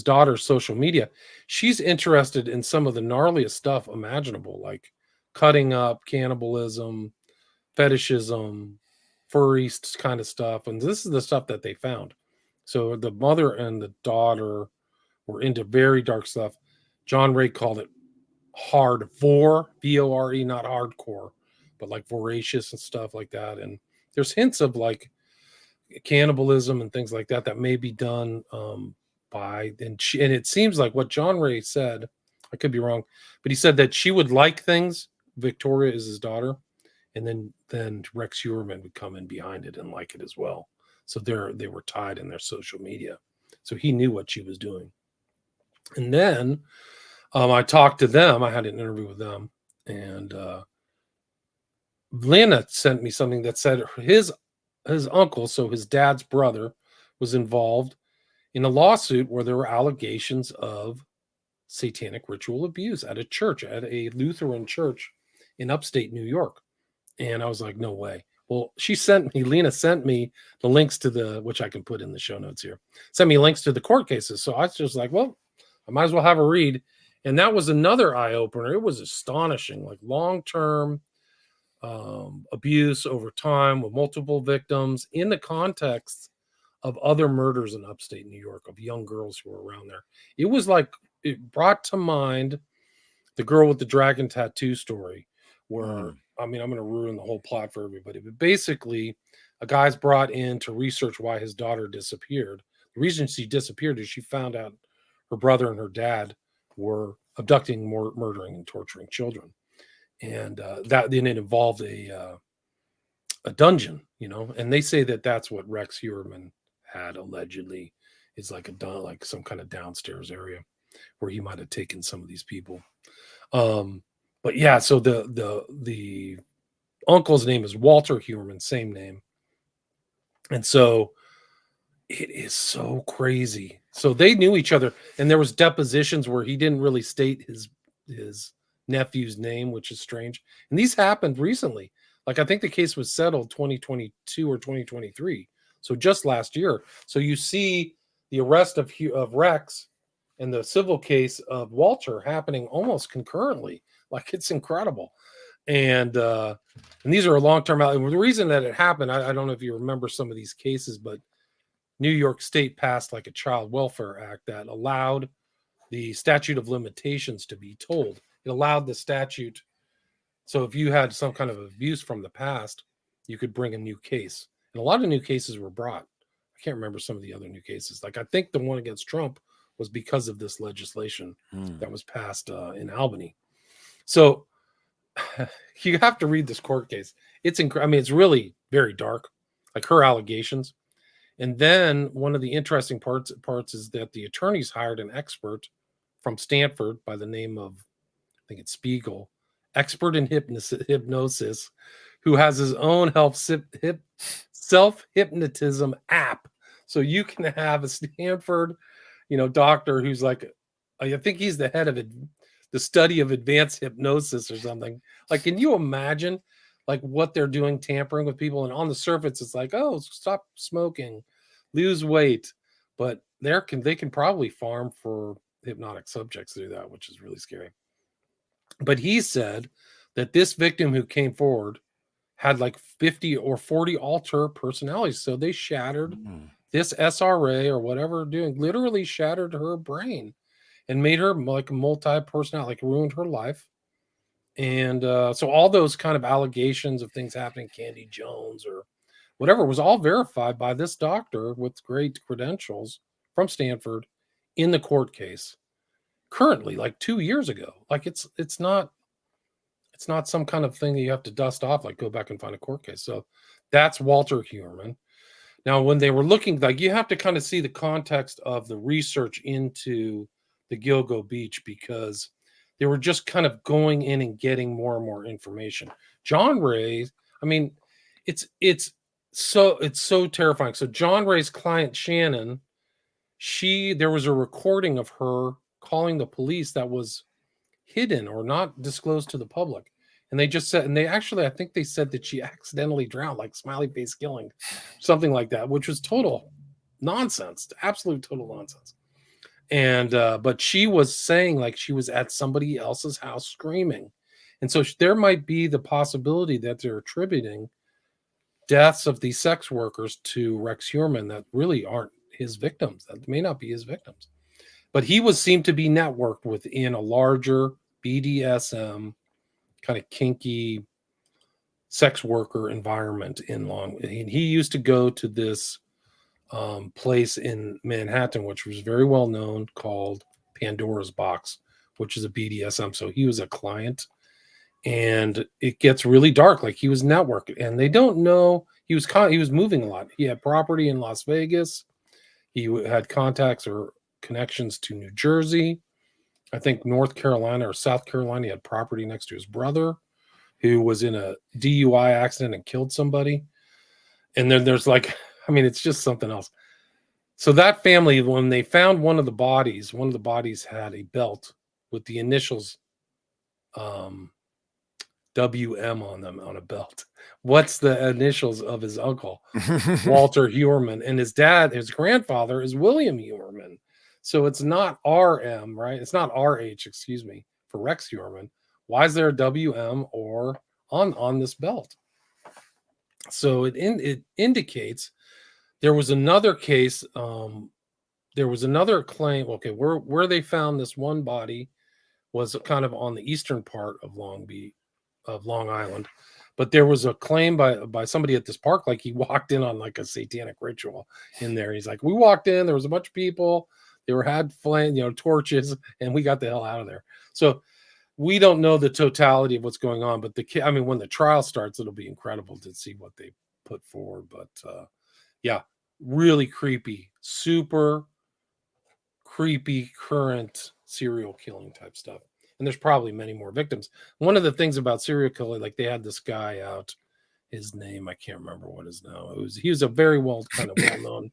daughter's social media. She's interested in some of the gnarliest stuff imaginable, like cutting up, cannibalism, fetishism, furry kind of stuff. And this is the stuff that they found. So the mother and the daughter were into very dark stuff. John Ray called it hard VORE, not hardcore, but like voracious and stuff like that. And there's hints of like cannibalism and things like that may be done by and it seems like what John Ray said, I could be wrong, but he said that she would like things. Victoria is his daughter, and then Rex Huerman would come in behind it and like it as well. So they were tied in their social media. So he knew what she was doing. And then I talked to them. I had an interview with them, and Lena sent me something that said his uncle, so his dad's brother, was involved in a lawsuit where there were allegations of satanic ritual abuse at a church, at a Lutheran church in upstate New York. And I was like, no way. Well, Lena sent me the links to which I can put in the show notes here, sent me links to the court cases. So I was just like, well, I might as well have a read. And that was another eye opener. It was astonishing, like long-term abuse over time with multiple victims in the context of other murders in upstate New York of young girls who were around there. It was like, it brought to mind the girl with the dragon tattoo story where, I mean, I'm going to ruin the whole plot for everybody, but basically a guy's brought in to research why his daughter disappeared. The reason she disappeared is she found out her brother and her dad were abducting, murdering, and torturing children, and that then it involved a dungeon, and they say that that's what Rex Heuermann had allegedly is like like some kind of downstairs area where he might have taken some of these people. Um, but yeah, so the uncle's name is Walter Heuermann, same name, and so it is so crazy. So they knew each other, and there was depositions where he didn't really state his nephew's name, which is strange. And these happened recently. Like I think the case was settled 2022 or 2023, so just last year. So you see the arrest of Rex and the civil case of Walter happening almost concurrently. Like it's incredible. And these are a long-term out. The reason that it happened, I don't know if you remember some of these cases, but New York State passed like a child welfare act that allowed the statute of limitations to be told. It allowed the statute. So if you had some kind of abuse from the past, you could bring a new case. And a lot of new cases were brought. I can't remember some of the other new cases. Like I think the one against Trump was because of this legislation that was passed in Albany. So you have to read this court case. It's I mean, it's really very dark, like her allegations. And then one of the interesting parts is that the attorneys hired an expert from Stanford by the name of, I think it's Spiegel, expert in hypnosis, who has his own self-hypnotism app. So you can have a Stanford, doctor who's like, I think he's the head of it, the study of advanced hypnosis or something. Like, can you imagine like what they're doing, tampering with people? And on the surface, it's like, oh, stop smoking, lose weight. But they can probably farm for hypnotic subjects to do that, which is really scary. But he said that this victim who came forward had like 50 or 40 alter personalities. So they shattered this SRA or whatever doing, literally shattered her brain and made her like a multi-personality, like ruined her life. And so all those kind of allegations of things happening, Candy Jones or whatever, was all verified by this doctor with great credentials from Stanford in the court case currently, like 2 years ago. Like it's not some kind of thing that you have to dust off, like go back and find a court case. So that's Walter Heuermann. Now, when they were looking, like you have to kind of see the context of the research into the Gilgo Beach, because they were just kind of going in and getting more and more information. John Ray, I mean, it's so terrifying. So John Ray's client Shannon, there was a recording of her calling the police that was hidden or not disclosed to the public. And they just said, and they actually, I think they said that she accidentally drowned, like smiley face killing, something like that, which was total nonsense, absolute total nonsense. And, but she was saying like she was at somebody else's house screaming. And so there might be the possibility that they're attributing deaths of these sex workers to Rex Heuermann that really aren't his victims, that may not be his victims. But he seemed to be networked within a larger BDSM kind of kinky sex worker environment in he used to go to this place in Manhattan, which was very well known, called Pandora's Box, which is a BDSM. So he was a client, and it gets really dark. Like he was networked, and they don't know he was moving a lot. He had property in Las Vegas. He had contacts or connections to New Jersey, I think North Carolina or South Carolina. He had property next to his brother, who was in a DUI accident and killed somebody. And then there's like, I mean, it's just something else. So that family, when they found one of the bodies had a belt with the initials WM on them, on a belt. What's the initials of his uncle? Walter Heuermann. And his grandfather is William Heuermann. So it's not RM, right? It's not RH, excuse me, for Rex Heuermann. Why is there a WM or on this belt? So it indicates there was another case. There was another claim. Okay, where they found this one body was kind of on the eastern part of Long Island, But there was a claim by somebody at this park, like he walked in on like a satanic ritual in there. He's like, we walked in, there was a bunch of people, they were had flame, torches, and we got the hell out of there. So we don't know the totality of what's going on, but when the trial starts, it'll be incredible to see what they put forward. But yeah, really creepy, super creepy current serial killing type stuff. And there's probably many more victims. One of the things about serial killing, like they had this guy out, his name, I can't remember what is now. He was a very well-known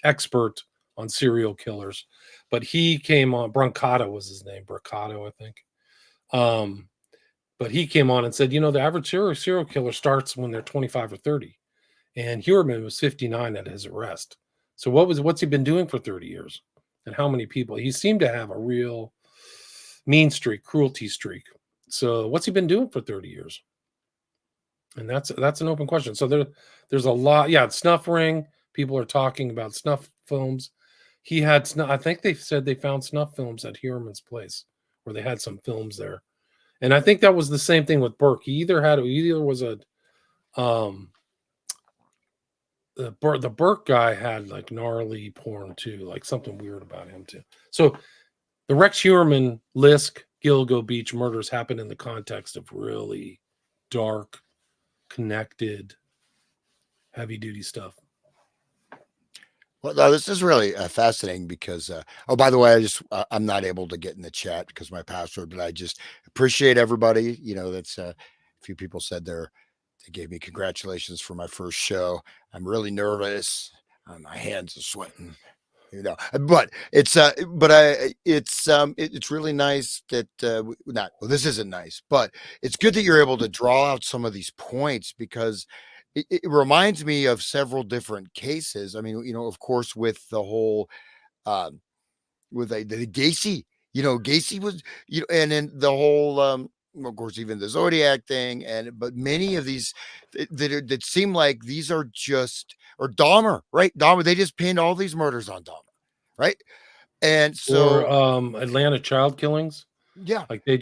expert on serial killers, but he came on, Brancato was his name, Brancato, I think. But he came on and said, the average serial killer starts when they're 25 or 30. And Huerman was 59 at his arrest. So what's he been doing for 30 years? And how many people? He seemed to have a real mean streak, cruelty streak. So what's he been doing for 30 years? And that's an open question. So there's a lot. Yeah, Snuff Ring. People are talking about snuff films. He had I think they said they found snuff films at Huerman's place, where they had some films there. And I think that was the same thing with Burke. He either was a the Burke guy had like gnarly porn too, like something weird about him too. So the Rex Huerman, Lisk, Gilgo Beach murders happened in the context of really dark, connected, heavy duty stuff. Well, no, this is really fascinating because, by the way, I'm not able to get in the chat because of my password, but I just appreciate everybody. That's a few people said they gave me congratulations for my first show. I'm really nervous. My hands are sweating. But it's it's really nice that this isn't nice, but it's good that you're able to draw out some of these points because it reminds me of several different cases. I mean, of course, with the whole with the Gacy, Gacy was, and then the whole of course, even the Zodiac thing, but many of these that seem like these are just, or Dahmer, right? Dahmer, they just pinned all these murders on Dahmer, right? And so, or Atlanta child killings, yeah, like they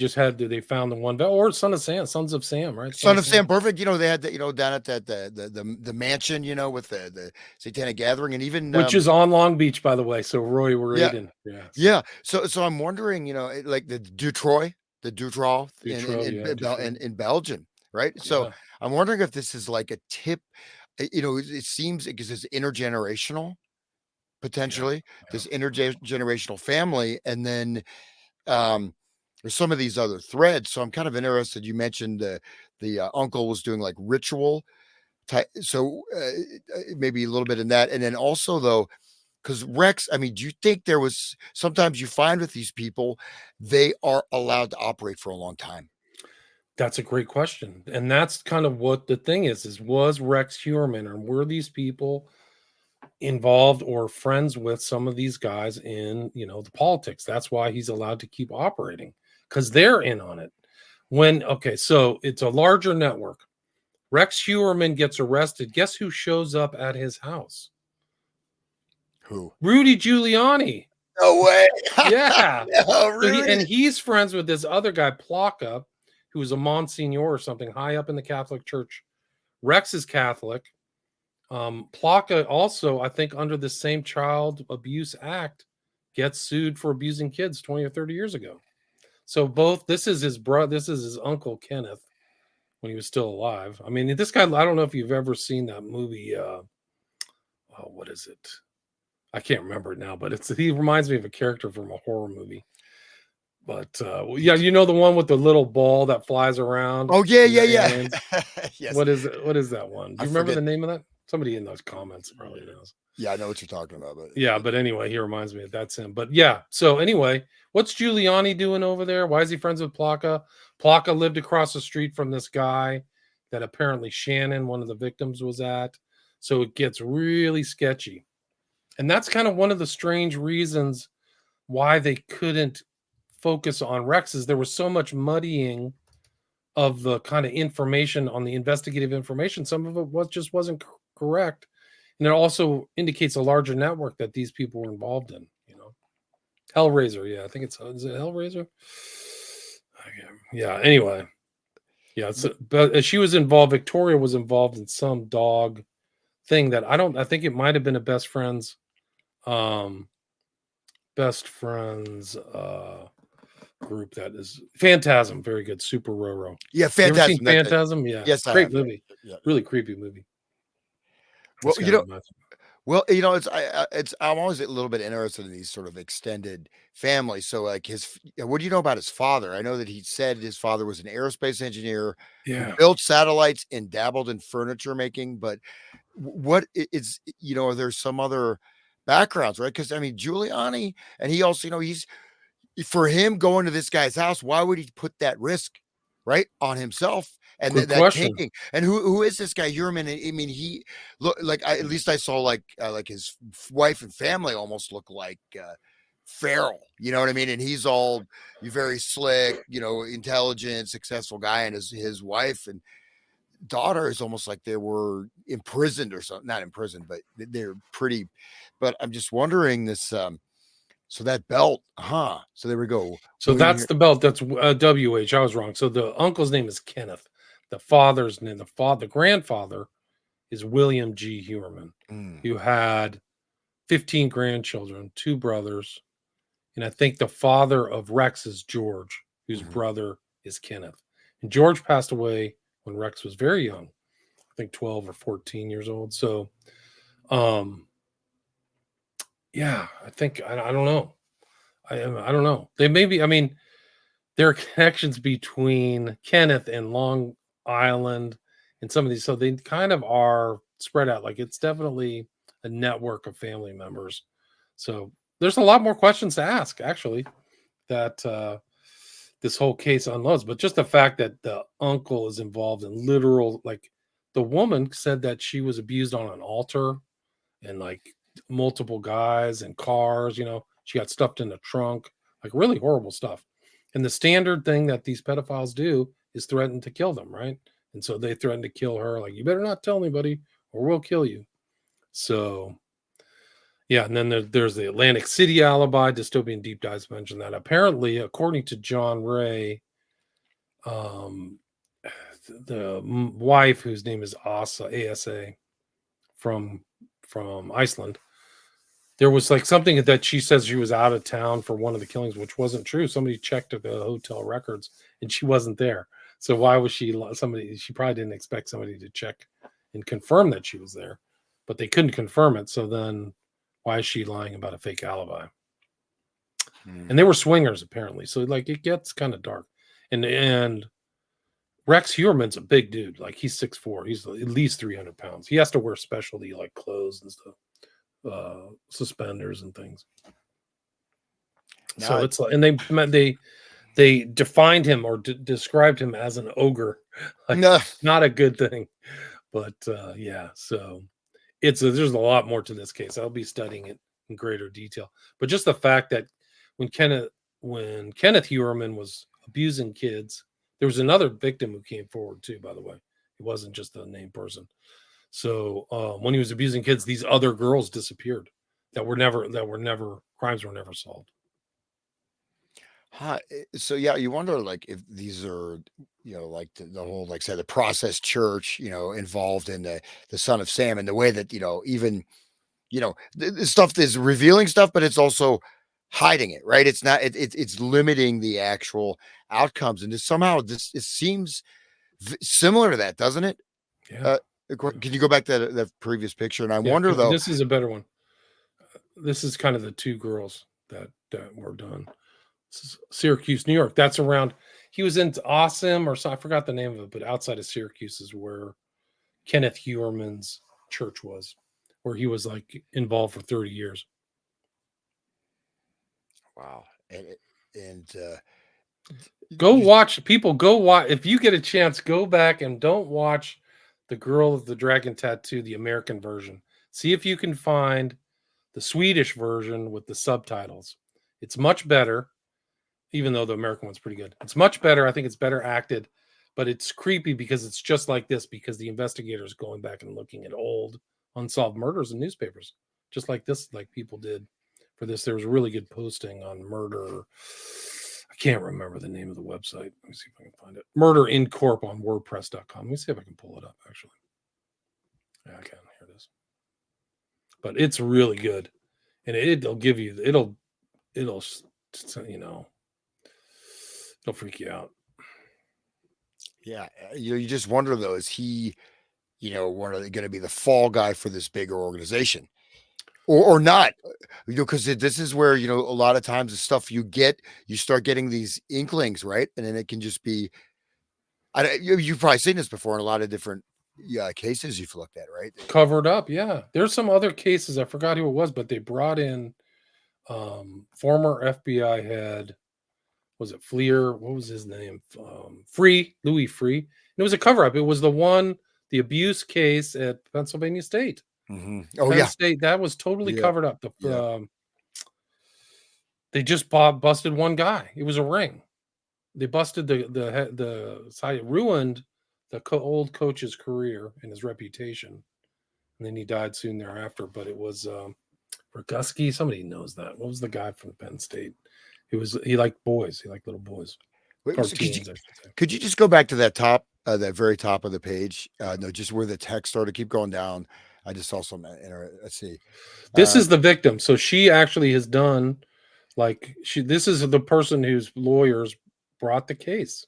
found the one, or Sons of Sam, right? Son of Sam, perfect. They had down at the mansion, with the Satanic Gathering, and even which is on Long Beach, by the way. So Roy yeah, Reardon, yeah. So I'm wondering, like the Dutroy in Belgium, right? So Yeah. I'm wondering if this is like a tip. It seems because it's intergenerational, potentially this intergenerational family, and then there's some of these other threads. So I'm kind of interested. You mentioned the uncle was doing like ritual type, so maybe a little bit in that, and then also though. Because Rex, I mean, do you think there was sometimes you find with these people, they are allowed to operate for a long time? That's a great question. And that's kind of what the thing is was Rex Huerman, or were these people involved or friends with some of these guys in, the politics? That's why he's allowed to keep operating, because they're in on it. So it's a larger network. Rex Huerman gets arrested. Guess who shows up at his house? Who? Rudy Giuliani. No way. Yeah. No, Rudy. He's friends with this other guy, Plaka, who was a Monsignor or something high up in the Catholic Church. Rex is Catholic. Plaka also, I think, under the same Child Abuse Act, gets sued for abusing kids 20 or 30 years ago. So this is his brother, this is his uncle Kenneth when he was still alive. I mean, this guy, I don't know if you've ever seen that movie. What is it? I can't remember it now, but he reminds me of a character from a horror movie. But yeah, the one with the little ball that flies around. Oh yeah. Yes. What is it? What is that one? Do you remember the name of that? Somebody in those comments probably knows. Yeah, I know what you're talking about. But anyway, he reminds me that's him. But yeah, so anyway, what's Giuliani doing over there? Why is he friends with Plaka? Plaka lived across the street from this guy that apparently Shannon, one of the victims, was at. So it gets really sketchy. And that's kind of one of the strange reasons why they couldn't focus on Rex, is there was so much muddying of the kind of information on the investigative information. Some of it just wasn't correct. And it also indicates a larger network that these people were involved in, Hellraiser. Yeah, I think is it Hellraiser? Okay. Yeah, anyway. Yeah, But but she was involved. Victoria was involved in some dog thing that I don't. I think it might have been a um, best friends group that is Phantasm. Very good, Super Roro. yeah, You ever seen Phantasm. Phantasm? Yeah, Yes, I great have. Yeah, movie. yeah. Really creepy movie. Well, That's kind of my it's I'm always a little bit interested in these sort of extended families. So, like what do you know about his father? I know that he said his father was an aerospace engineer who yeah. built satellites and dabbled in furniture making. But what it's are there some other backgrounds, right? Because I mean, Giuliani, and he also, he's for him going to this guy's house, why would he put that risk, right, on himself and Good that question. taking? And who is this guy Hurman? I mean, he look like at least I saw like his wife and family almost look like feral. You know what I mean? And he's all very slick, intelligent, successful guy, and his wife and daughter is almost like they were imprisoned or something. Not imprisoned, but they're pretty. But I'm just wondering this. So that belt, huh? So there we go. So William that's here. the belt. That's WH. I was wrong. So the uncle's name is Kenneth. The father's name, the grandfather is William G. Huerman, Mm, who had 15 grandchildren, two brothers, and I think the father of Rex is George, whose mhm. brother is Kenneth. And George passed away when Rex was very young, I think 12 or 14 years old. So, um, yeah, I think I don't know. I don't know. They maybe. I mean, there are connections between Kenneth and Long Island and some of these. So they kind of are spread out. Like it's definitely a network of family members. So there's a lot more questions to ask, actually, that this whole case unloads. But just the fact that the uncle is involved in literal, like the woman said that she was abused on an altar and like multiple guys and cars, she got stuffed in the trunk, like really horrible stuff. And the standard thing that these pedophiles do is threaten to kill them, right? And so they threaten to kill her, like, you better not tell anybody or we'll kill you. So, yeah. And then there's the Atlantic City alibi. Dystopian Deep Dives mentioned that. Apparently, according to John Ray, um, the wife, whose name is Asa, from Iceland, there was like something that she says she was out of town for one of the killings, which wasn't true. Somebody checked the hotel records and she wasn't there. So why was she probably didn't expect somebody to check and confirm that she was there, but they couldn't confirm it. So then why is she lying about a fake alibi? And they Mm. were swingers apparently. So like it gets kind of dark. And Rex Huerman's a big dude. Like he's 6'4". He's at least 300 pounds. He has to wear specialty like clothes and stuff, suspenders and things. Now, So it's like, and they defined him or described him as an ogre, like no, not a good thing. But yeah, so there's a lot more to this case. I'll be studying it in greater detail. But just the fact that when Kenneth Huerman was abusing kids, there was another victim who came forward too. By the way, it wasn't just a named person. So when he was abusing kids, these other girls disappeared crimes were never solved. huh, so yeah, you wonder like if these are, like the whole, like say the process church, involved in the Son of Sam, and the way that even the stuff is revealing stuff, but it's also hiding it, right? It's not it's limiting the actual outcomes, and somehow this it seems similar to that, doesn't it? Yeah. Uh, can you go back to that previous picture? And I Yeah, wonder though. this is a better one. This is kind of the two girls that were done. This is Syracuse, New York. That's around. He was in Awesome, or so I forgot the name of it, but outside of Syracuse is where Kenneth Huerman's church was, where he was like involved for 30 years. Wow. And Go you, watch people. Go watch if you get a chance. Go back and don't watch the Girl of the Dragon Tattoo, the American version. See if you can find the Swedish version with the subtitles. It's much better, even though the American one's pretty good. It's much better. I think it's better acted, but it's creepy because it's just like this because the investigators going back and looking at old unsolved murders in newspapers, just like this, like people did for this. There was a really good posting on murder. I can't remember the name of the website. Let me see if I can find it. Murder in Corp on WordPress.com. Let me see if I can pull it up, actually. Yeah, I can. Here it is. But it's really good. And it'll give you, it'll, you know, it'll freak you out. Yeah, you just wonder though, is he, going to be the fall guy for this bigger organization, or not? Because this is where a lot of times the stuff you start getting these inklings, right, and then it can just be. You've probably seen this before in a lot of different cases you've looked at, right? Covered up, yeah. There's some other cases. I forgot who it was, but they brought in former FBI head. Was it Fleer? What was his name? Louis Free. It was a cover up. It was the abuse case at Pennsylvania State. Oh Penn yeah, State, that was totally yeah, covered up. yeah. They just busted one guy. It was a ring. They busted the side. It ruined the old coach's career and his reputation. And then he died soon thereafter. But it was Roguski. Somebody knows that. What was the guy from Penn State? He liked boys. He liked little boys. Wait, Or so teens, I should say. could you just go back to that very top of the page? No, just where the text started. Keep going down. I just saw some. Let's see. This is the victim. So she actually has done this is the person whose lawyers brought the case.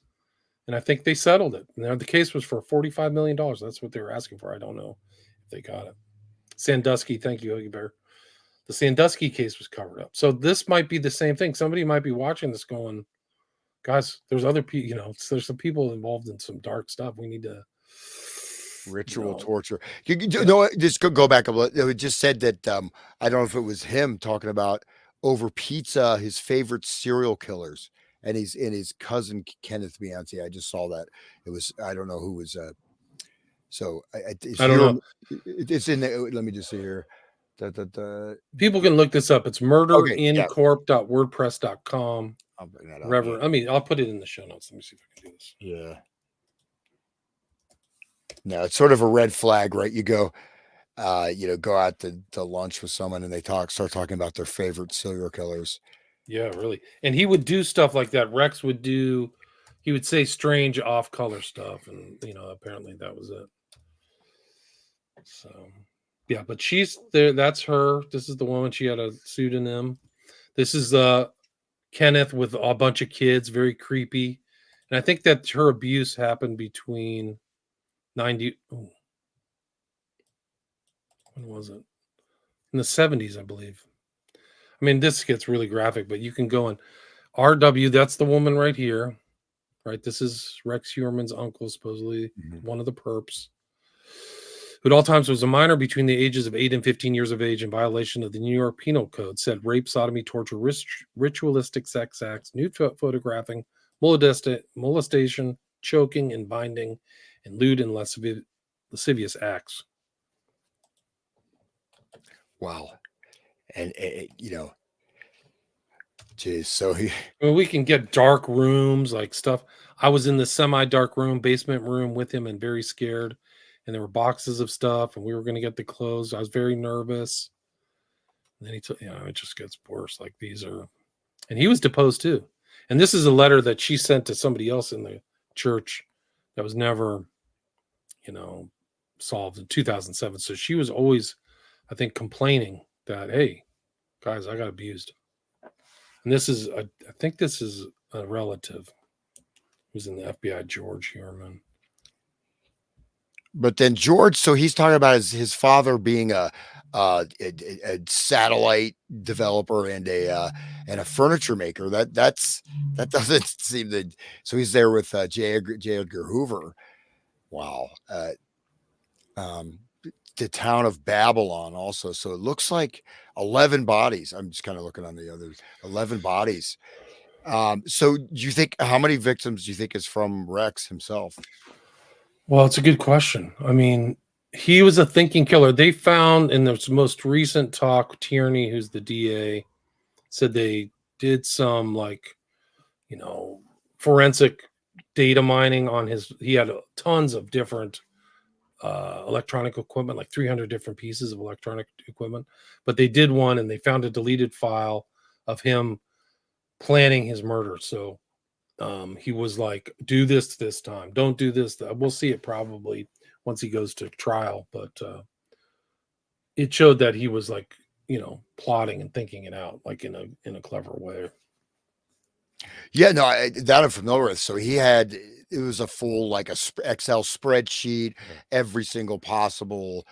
And I think they settled it. Now the case was for $45 million. That's what they were asking for. I don't know if they got it. Sandusky, thank you, Huggy Bear. The Sandusky case was covered up. So this might be the same thing. Somebody might be watching this going, guys, there's other people, there's some people involved in some dark stuff. We need to ritual torture. Just go back a little. It just said that I don't know if it was him talking about over pizza his favorite serial killers, and his cousin Kenneth Bianchi. I just saw that. It was I don't know who was. So I don't know. It's in there. Let me just see here. People can look this up. It's murderincorp.wordpress.com. I'll bring that up. I'll put it in the show notes. Let me see if I can do this. Yeah. No, it's sort of a red flag, right? You go, go out to lunch with someone and they start talking about their favorite serial killers. Yeah, really. And he would do stuff like that. Rex would he would say strange off-color stuff, and apparently that was it. So yeah, but she's there. That's her. This is the woman. She had a pseudonym. This is Kenneth with a bunch of kids, very creepy. And I think that her abuse happened between 90. When was it? In the 70s, I believe. I mean, this gets really graphic, but you can go in RW. That's the woman right here. Right. This is Rex Heuermann's uncle, supposedly one of the perps, who at all times was a minor between the ages of 8 and 15 years of age in violation of the New York Penal Code, said rape, sodomy, torture, ritualistic sex acts, nude photographing, molestation, choking and binding, and lewd and lascivious acts. Wow. And, geez, so we can get dark rooms, like stuff. I was in the semi-dark room, basement room with him and very scared. And there were boxes of stuff and we were going to get the clothes. I was very nervous. And then he took, it just gets worse. Like these are, and he was deposed too. And this is a letter that she sent to somebody else in the church that was never, solved in 2007. So she was always, I think, complaining that, hey, guys, I got abused. And I think this is a relative who's in the FBI, George Heuermann. But then George, so he's talking about his father being a satellite developer and a furniture maker. That doesn't seem that. So he's there with J. Edgar Hoover. Wow. The town of Babylon also. So it looks like 11 bodies. I'm just kind of looking on the others. 11 bodies. So do you think, how many victims do you think is from Rex himself? Well, it's a good question. I mean, he was a thinking killer. They found in the most recent talk, Tierney, who's the DA, said they did some forensic data mining on he had tons of different electronic equipment, like 300 different pieces of electronic equipment. But they did one and they found a deleted file of him planning his murder. So he was like, do this time, don't do this. We'll see it probably once he goes to trial, but it showed that he was like, plotting and thinking it out like in a clever way. Yeah, no, that I'm familiar with. So he had it was a full like Excel spreadsheet, every single possible,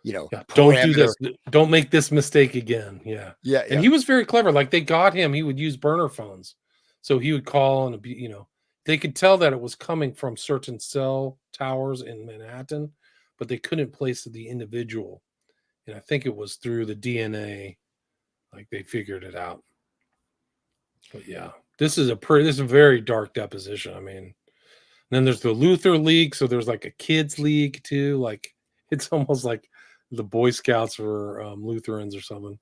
Yeah, don't do parameter. this. Don't make this mistake again. Yeah, Yeah, and yeah. he was very clever. Like they got him. He would use burner phones, so he would call and they could tell that it was coming from certain cell towers in Manhattan, but they couldn't place the individual. And I think it was through the DNA, like they figured it out. But yeah, this is a very dark deposition. I mean, then there's the Luther League, so there's like a kids league too. Like it's almost like the Boy Scouts were Lutherans or something.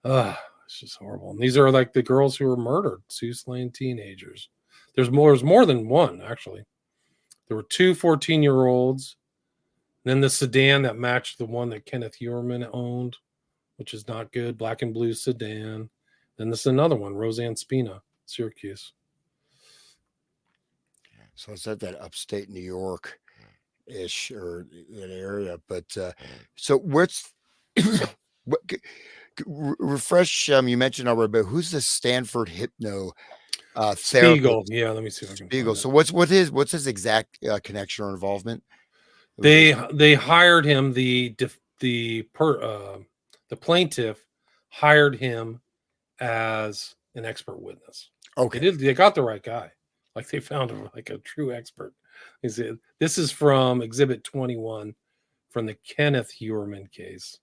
It's just horrible. And these are like the girls who were murdered, two slain teenagers. There's more than one actually. There were two 14-year-olds. Then the sedan that matched the one that Kenneth Huerman owned, which is not good. Black and blue sedan. Then this is another one, Roseanne Spina, Syracuse. So it's at that upstate New York ish or that area. But so what's what refresh? You mentioned already, but who's the Stanford hypno Spiegel. therapist? Yeah, let me see if I can Spiegel. find it. So what's his exact connection or involvement? With this? They hired him. The plaintiff hired him as an expert witness. They Okay. did. They got the right guy. Like they found him like a true expert. He said, this is from Exhibit 21 from the Kenneth Huerman case,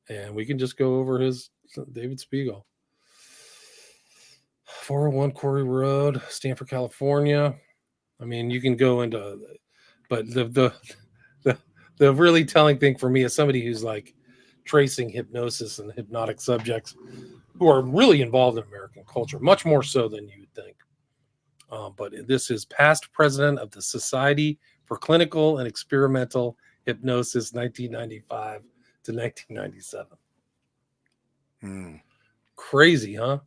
and we can just go over his David Spiegel. 401 Quarry Road, Stanford, California. I mean, you can go into, but the really telling thing for me is somebody who's like tracing hypnosis and hypnotic subjects who are really involved in American culture, much more so than you would think. But this is past president of the Society for Clinical and Experimental Hypnosis, 1995 to 1997. Hmm. Crazy, huh?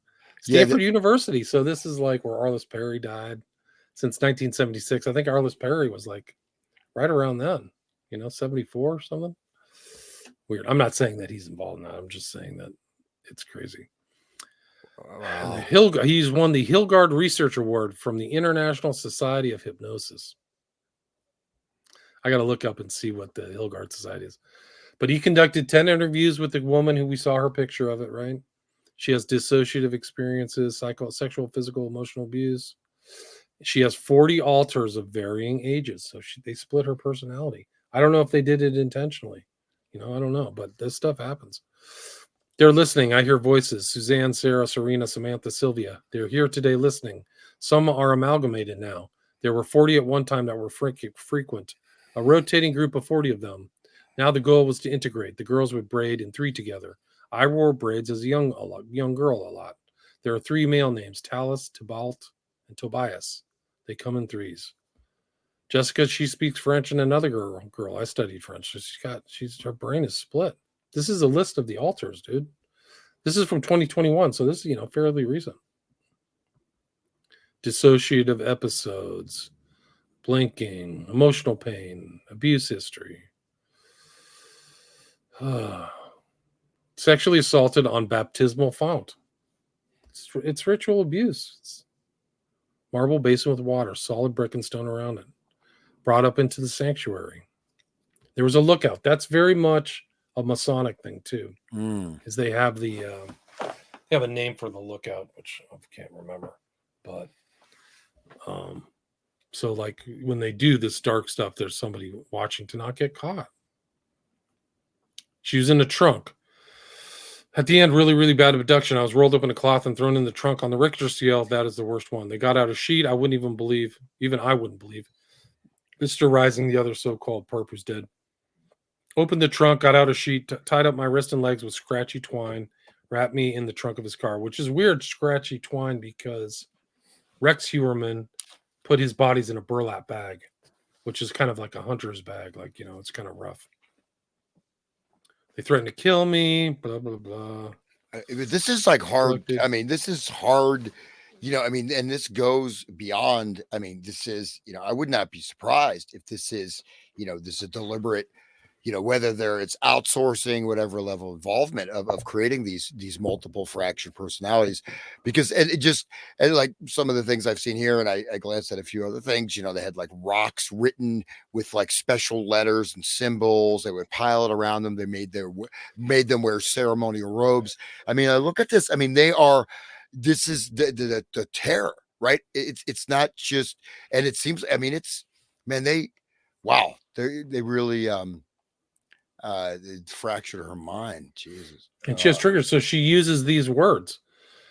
Yeah. Stanford University. So this is like where Arliss Perry died since 1976. I think Arliss Perry was like right around then, 74 or something. Weird. I'm not saying that he's involved in that. I'm just saying that it's crazy. Wow. He's won the Hilgard Research Award from the International Society of Hypnosis. I got to look up and see what the Hilgard Society is. But he conducted 10 interviews with the woman who we saw her picture of it, right? She has dissociative experiences, sexual, physical, emotional abuse. She has 40 alters of varying ages. So they split her personality. I don't know if they did it intentionally. I don't know, but this stuff happens. They're listening. I hear voices. Suzanne, Sarah, Serena, Samantha, Sylvia. They're here today listening. Some are amalgamated now. There were 40 at one time that were frequent. A rotating group of 40 of them. Now the goal was to integrate. The girls would braid in three together. I wore braids as a young girl a lot. There are three male names, Talus, Tybalt, and Tobias. They come in threes. Jessica, she speaks French, and another girl. I studied French. So her brain is split. This is a list of the alters, dude. This is from 2021, so this is fairly recent. Dissociative episodes, blinking, emotional pain, abuse history. Sexually assaulted on baptismal font. It's ritual abuse. It's marble basin with water, solid brick and stone around it. Brought up into the sanctuary. There was a lookout. That's very much a Masonic thing too, because they have they have a name for the lookout, which I can't remember. But so like when they do this dark stuff, there's somebody watching to not get caught. She was in the trunk. At the end, really, really bad abduction. I was rolled up in a cloth and thrown in the trunk. On the Richter scale, that is the worst one. They got out a sheet. I wouldn't even believe. Even I wouldn't believe. Mr. Rising, the other so-called perp who's dead. Opened the trunk, got out a sheet, tied up my wrist and legs with scratchy twine, wrapped me in the trunk of his car, which is weird, scratchy twine, because Rex Huerman put his bodies in a burlap bag, which is kind of like a hunter's bag. Like, it's kind of rough. They threatened to kill me, blah, blah, blah. This is like hard. Collected. I mean, this is hard. I mean, and this goes beyond. I mean, this is. I would not be surprised if this is. This is a deliberate, whether it's outsourcing, whatever level of involvement of creating these multiple fractured personalities, because and it just and like some of the things I've seen here, and I glanced at a few other things. They had like rocks written with like special letters and symbols. They would pile it around them. They made them wear ceremonial robes. I mean, I look at this. I mean, they are. This is the terror, right? It's not just, and it seems. I mean, it's man. Wow. They really it fractured her mind. Jesus. And she has triggers, so she uses these words.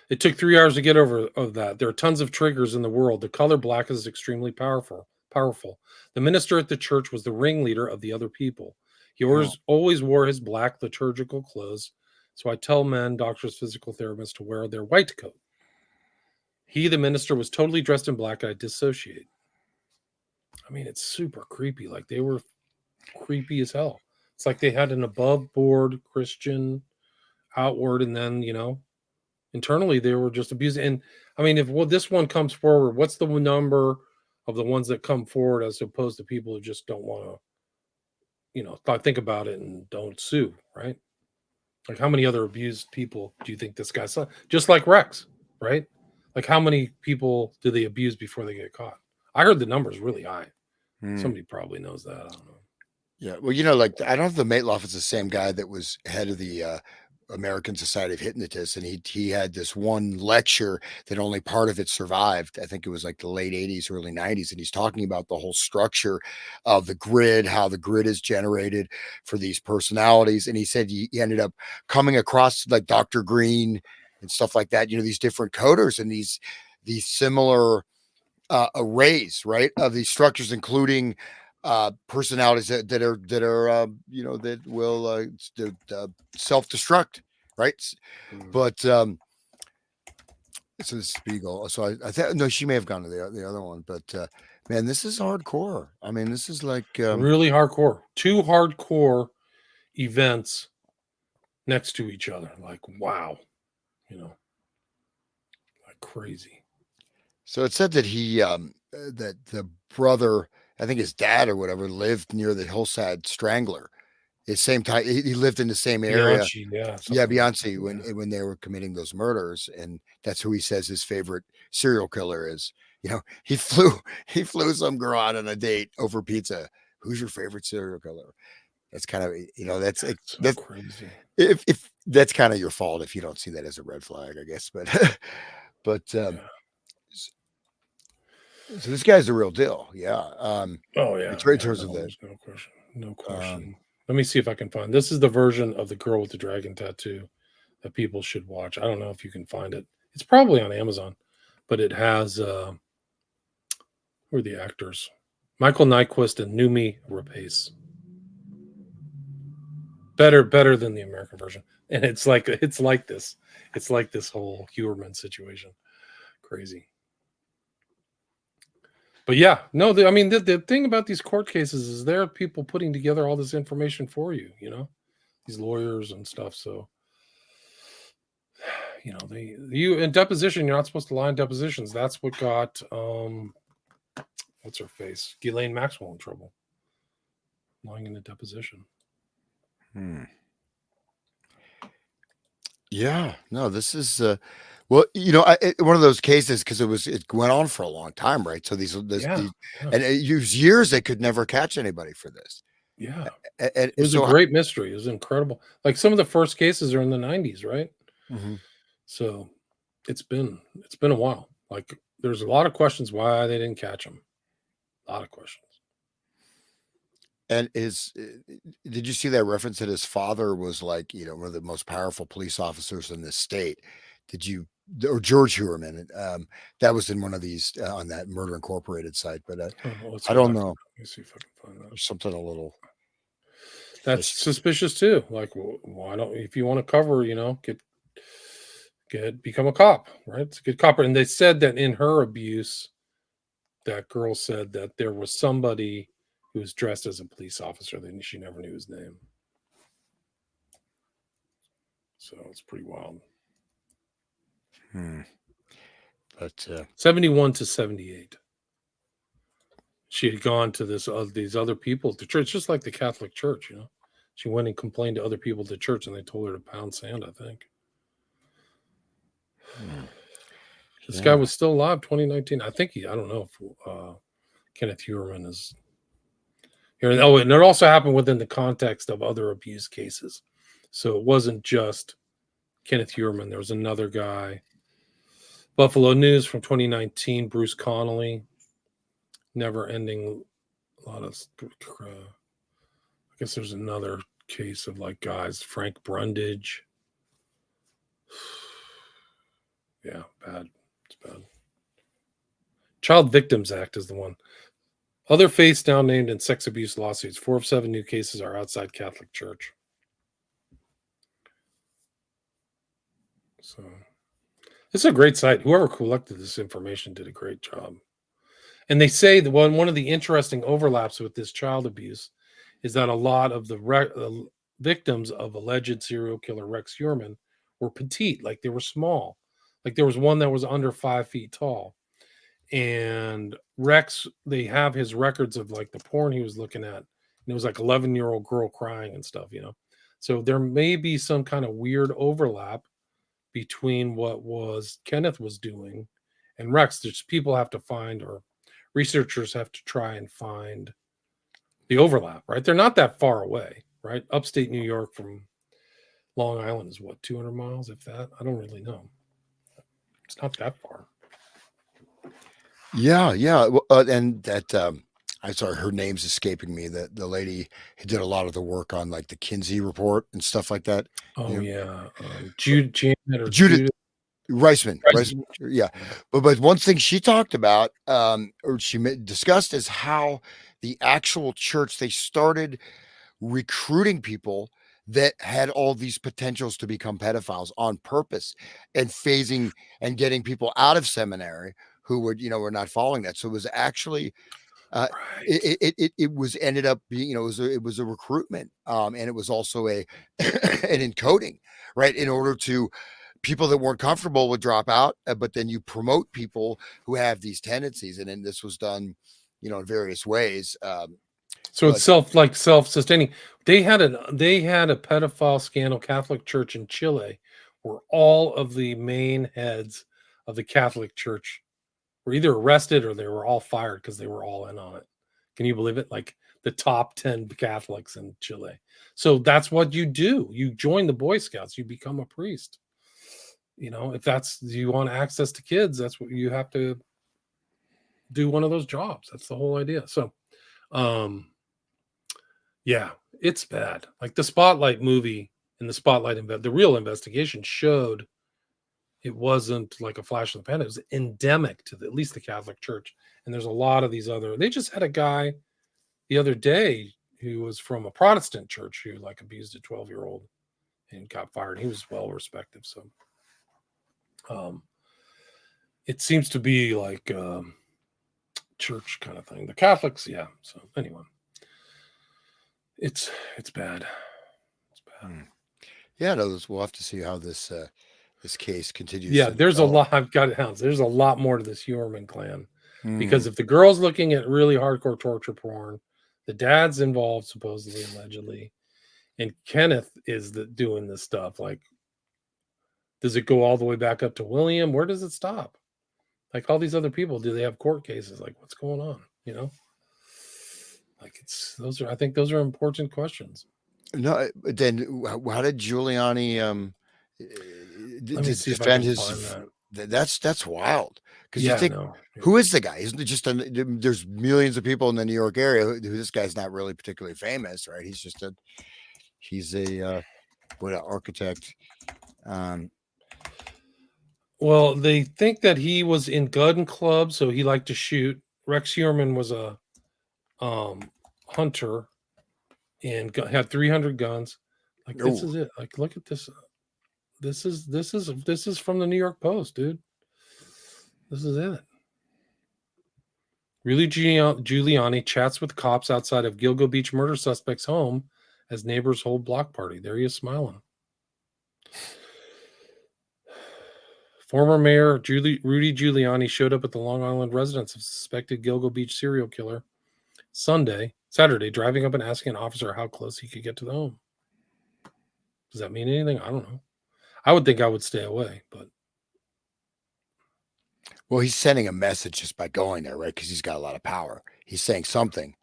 It took 3 hours to get over of that. There are tons of triggers in the world. The color black is extremely powerful. Powerful. The minister at the church was the ringleader of the other people. He always wore his black liturgical clothes. So I tell men, doctors, physical therapists to wear their white coat. He, the minister, was totally dressed in black. I dissociate. I mean, it's super creepy. Like they were creepy as hell. It's like they had an above board Christian outward, and then internally they were just abusing. And I mean, if this one comes forward, what's the number of the ones that come forward as opposed to people who just don't want to think about it and don't sue, right? Like how many other abused people do you think this guy saw? Just like Rex, right? Like how many people do they abuse before they get caught? I heard the number is really high. Somebody probably knows that. I don't know. Yeah, well, like I don't know if the Mateloff is the same guy that was head of the American Society of Hypnotists, and he had this one lecture that only part of it survived. I think it was like the late '80s, early '90s, and he's talking about the whole structure of the grid, how the grid is generated for these personalities, and he said he ended up coming across like Dr. Green and stuff like that. These different coders and these similar arrays, right, of these structures, including personalities that are that will self-destruct, right? But so the Spiegel. So I thought no, she may have gone to the other one, but man, this is hardcore. I mean, this is like really hardcore. Two hardcore events next to each other. Like wow, like crazy. So it said that that the brother, I think his dad or whatever, lived near the Hillside Strangler. The same time he lived in the same area. Bianchi, yeah, Beyonce like when they were committing those murders, and that's who he says his favorite serial killer is. He flew some girl out on a date over pizza. Who's your favorite serial killer? That's kind of that's crazy. If that's kind of your fault if you don't see that as a red flag, I guess. But so this guy's the real deal. Yeah. Oh yeah. In terms of that, no question. No question. Let me see if I can find. This is the version of the girl with the dragon tattoo that people should watch. I don't know if you can find it. It's probably on Amazon, but it has who are the actors? Michael Nyquist and Numi Rapace. Better than the American version. And it's like this. It's like this whole Huerman situation. Crazy. But yeah, no, I mean, the thing about these court cases is there are people putting together all this information for you, these lawyers and stuff. So, you in deposition, you're not supposed to lie in depositions. That's what got, what's her face? Ghislaine Maxwell in trouble. Lying in a deposition. Yeah, no, this is, well, one of those cases because it went on for a long time, right? So and it was years they could never catch anybody for this. Yeah, and it was a great mystery. It was incredible. Like some of the first cases are in the '90s, right? Mm-hmm. So it's been a while. Like there's a lot of questions why they didn't catch him. A lot of questions. And did you see that reference that his father was like, one of the most powerful police officers in this state? Or George Huerman? That was in one of these on that Murder Incorporated site, but I don't know. Let me see if I can find that. There's something a little. That's suspicious too. Like, why don't if you want to cover, become a cop, right? It's a good cop. And they said that in her abuse, that girl said that there was somebody who was dressed as a police officer, then she never knew his name. So it's pretty wild. But 71 to 78. She had gone to these other people at the church, just like the Catholic Church, you know. She went and complained to other people at the church, and they told her to pound sand, I think. This guy was still alive 2019. I think I don't know if Kenneth Huerman is here. Oh, and it also happened within the context of other abuse cases. So it wasn't just Kenneth Huerman. There was another guy. Buffalo News from 2019, Bruce Connolly. Never ending. A lot of. I guess there's another case of like guys, Frank Brundage. Yeah, bad. It's bad. Child Victims Act is the one. Other faiths now named in sex abuse lawsuits. 4 of 7 new cases are outside Catholic Church. So it's a great site. Whoever collected this information did a great job. And they say that one of the interesting overlaps with this child abuse is that a lot of the victims of alleged serial killer Rex Huerman were petite, like they were small. Like there was one that was under 5 feet tall. And Rex, they have his records of like the porn he was looking at. And it was like 11-year-old girl crying and stuff, you know. So there may be some kind of weird overlap between what Kenneth was doing and Rex. There's people have to find, or researchers have to try and find the overlap, right? They're not that far away, right? Upstate New York from Long Island is what, 200 miles, if that? I don't really know. It's not that far. yeah. And that I'm sorry, her name's escaping me. The lady who did a lot of the work on like the Kinsey report and stuff like that. Oh, You yeah. Janet or Judith Judith. Reisman, Reisman. yeah. But one thing she talked about, or she discussed, is how the actual church, they started recruiting people that had all these potentials to become pedophiles on purpose, and phasing and getting people out of seminary who would, were not following that. So it was actually uh, Right. it was ended up being, it was a recruitment, and it was also a an encoding, right, in order to people that weren't comfortable would drop out, but then you promote people who have these tendencies, and then this was done, in various ways. So it's But self-sustaining. They had a pedophile scandal, Catholic Church in Chile, where all of the main heads of the Catholic Church were either arrested or they were all fired because they were all in on it. Can you believe it? Like the top 10 Catholics in Chile. So that's what you do. You join the Boy Scouts, you become a priest. If you want access to kids, that's what you have to do, one of those jobs. That's the whole idea. So, yeah, it's bad. Like the Spotlight movie and the Spotlight the real investigation showed it wasn't like a flash in the pan. It was endemic to at least the Catholic Church. And there's a lot of these they just had a guy the other day who was from a Protestant church who like abused a 12-year-old and got fired. He was well respected. So, it seems to be like church kind of thing. The Catholics, yeah. So anyway, it's bad. It's bad. Yeah, no, we'll have to see how this case continues. Yeah, to there's a develop. lot. I've got it down. There's a lot more to this Huerman clan, because Mhm. if the girl's looking at really hardcore torture porn, the dad's involved supposedly, allegedly, and Kenneth is doing this stuff. Like, does it go all the way back up to William? Where does it stop? Like all these other people, do they have court cases? Like, what's going on? Like I think those are important questions. No, but then how did Giuliani Let me see if I defend can his? find that. That's wild, because you Yeah, think, no. Yeah. who is the guy? Isn't it just there's millions of people in the New York area who this guy's not really particularly famous, right? He's a what, an architect. Well, they think that he was in gun clubs, so he liked to shoot. Rex Huerman was a hunter and had 300 guns. Like, this is it. Like, look at this. This is from the New York Post, dude. This is it. Rudy Giuliani chats with cops outside of Gilgo Beach murder suspect's home as neighbors hold block party. There he is, smiling. Former Mayor Rudy Giuliani showed up at the Long Island residence of suspected Gilgo Beach serial killer Saturday, driving up and asking an officer how close he could get to the home. Does that mean anything? I don't know. I would think I would stay away, but Well, he's sending a message just by going there, right? Because he's got a lot of power. He's saying something,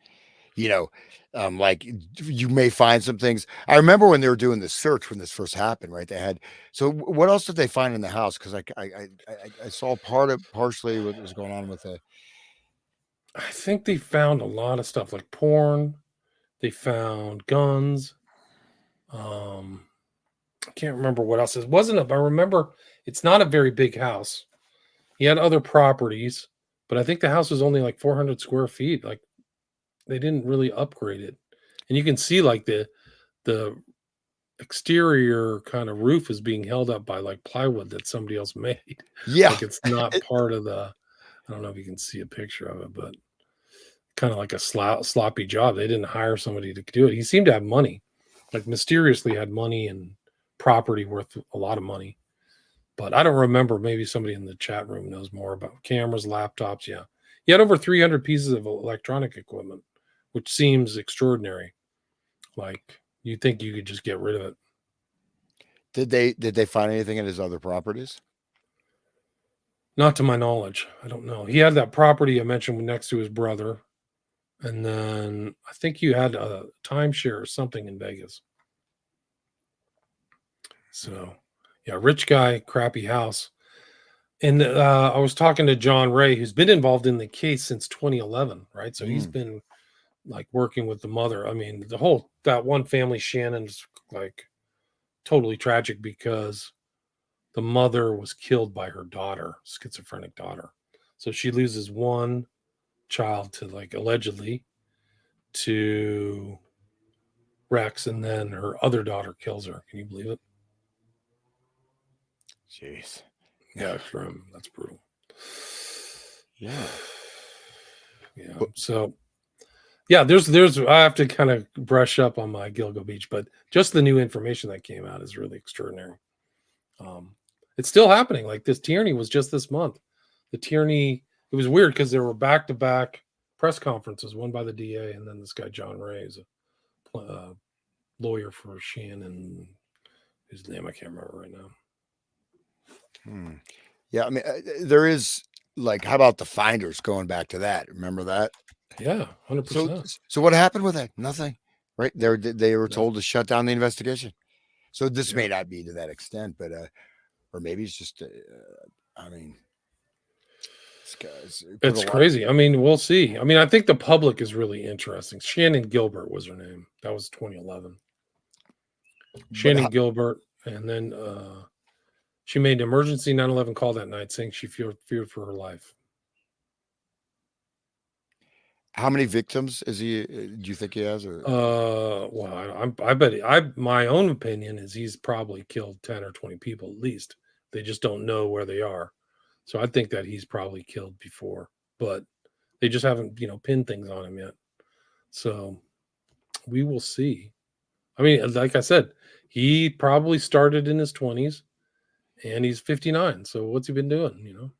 you know, like you may find some things. I remember when they were doing the search when this first happened, right? They had so what else did they find in the house? Because I saw partially what was going on with the. I think they found a lot of stuff like porn. They found guns. I can't remember what else. It wasn't I remember it's not a very big house. He had other properties, but I think the house was only like 400 square feet. Like they didn't really upgrade it. And you can see like the exterior kind of roof is being held up by like plywood that somebody else made. Yeah, Like it's not part of the I don't know if you can see a picture of it, but kind of like a sloppy job. They didn't hire somebody to do it. He seemed to have money, like mysteriously had money and property worth a lot of money. But I don't remember. Maybe somebody in the chat room knows more about cameras, laptops. Yeah. He had over 300 pieces of electronic equipment, which seems extraordinary. Like you think you could just get rid of it. did they find anything in his other properties? Not to my knowledge. I don't know. He had that property I mentioned next to his brother. And then I think you had a timeshare or something in Vegas. So, yeah, rich guy, crappy house. And I was talking to John Ray, who's been involved in the case since 2011, right? So he's been like working with the mother. I mean, that one family, Shannon's like totally tragic because the mother was killed by her daughter, schizophrenic daughter. So she loses one child to like allegedly to Rex, and then her other daughter kills her. Can you believe it? Jeez. Yeah, that's brutal. Yeah. Yeah. But, So yeah, there's I have to kind of brush up on my Gilgo Beach, but just the new information that came out is really extraordinary. It's still happening. Like this Tierney was just this month. The Tierney, it was weird because there were back-to-back press conferences, one by the DA, and then this guy John Ray is a lawyer for Shannon, whose name I can't remember right now. Yeah, I mean, there is like, how about the finders? Going back to that, remember that? Yeah, So, 100%. so what happened with that? Nothing, right? They were No, told to shut down the investigation. So this yeah. may not be to that extent, but or maybe it's just, I mean, this guy's put a It's lot. crazy. I mean, we'll see. I mean, I think the public is really interesting. Shannon Gilbert was her name. That was 2011. But Shannon Gilbert, and then she made an emergency 911 call that night, saying she feared for her life. how many victims is he? Do you think he has? Or Well, I bet my own opinion is he's probably killed 10 or 20 people at least. They just don't know where they are. So I think that he's probably killed before, but they just haven't, pinned things on him yet. So we will see. I mean, like I said, he probably started in his 20s and he's 59. So what's he been doing?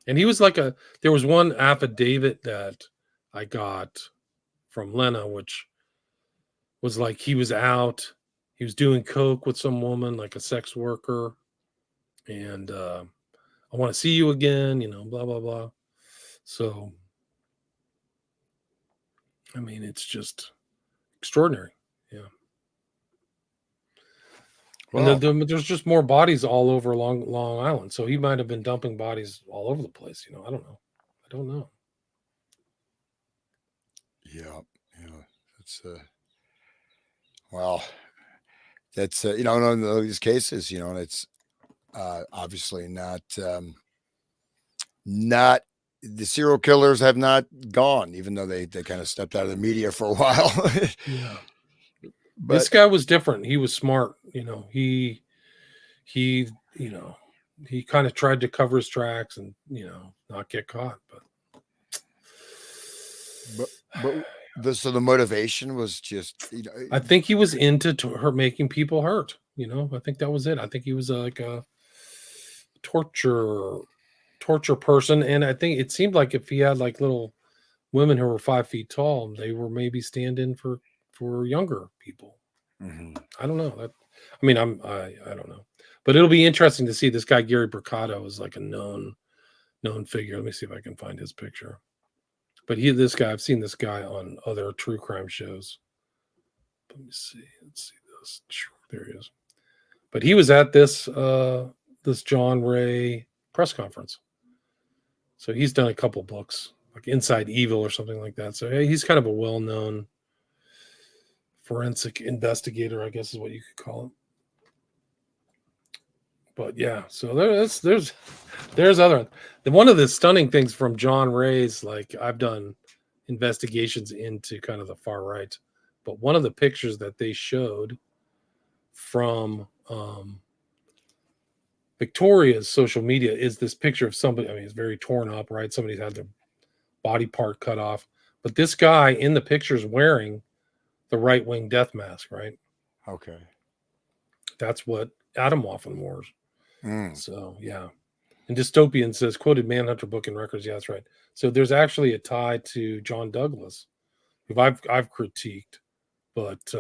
And he was there was one affidavit that I got from Lena, which was like he was out, he was doing coke with some woman, like a sex worker, and I want to see you again, blah blah blah. So I mean, it's just extraordinary. Yeah. And well, there's just more bodies all over Long Island. So he might have been dumping bodies all over the place. I don't know. I don't know. yeah, yeah. It's well, that's in these cases, and it's obviously not the serial killers have not gone, even though they kind of stepped out of the media for a while. Yeah. This But guy was different. He was smart. He he kind of tried to cover his tracks and not get caught. but so the motivation was just I think he was into her making people hurt. You know, I think that was it. I think he was like a torture person, and I think it seemed like if he had like little women who were 5 feet tall, they were maybe stand-in for younger people. Hmm. I don't know. I mean, I don't know, but it'll be interesting to see this guy Gary Bricado is like a known figure. Let me see if I can find his picture. But this guy, I've seen this guy on other true crime shows. Let me see. Let's see this. There he is. But he was at this John Ray press conference. So he's done a couple books, like Inside Evil or something like that. So hey, he's kind of a well-known forensic investigator, I guess is what you could call him. But yeah, so there's other one of the stunning things from John Ray's, like I've done investigations into kind of the far right, but one of the pictures that they showed from Victoria's social media is this picture of somebody. I mean, it's very torn up, right? Somebody's had their body part cut off, but this guy in the picture is wearing the right wing death mask, right? Okay. That's what Atomwaffen wore. Mm. So yeah. And Dystopian says quoted Manhunter book and records. Yeah, that's right. So there's actually a tie to John Douglas, who I've critiqued, but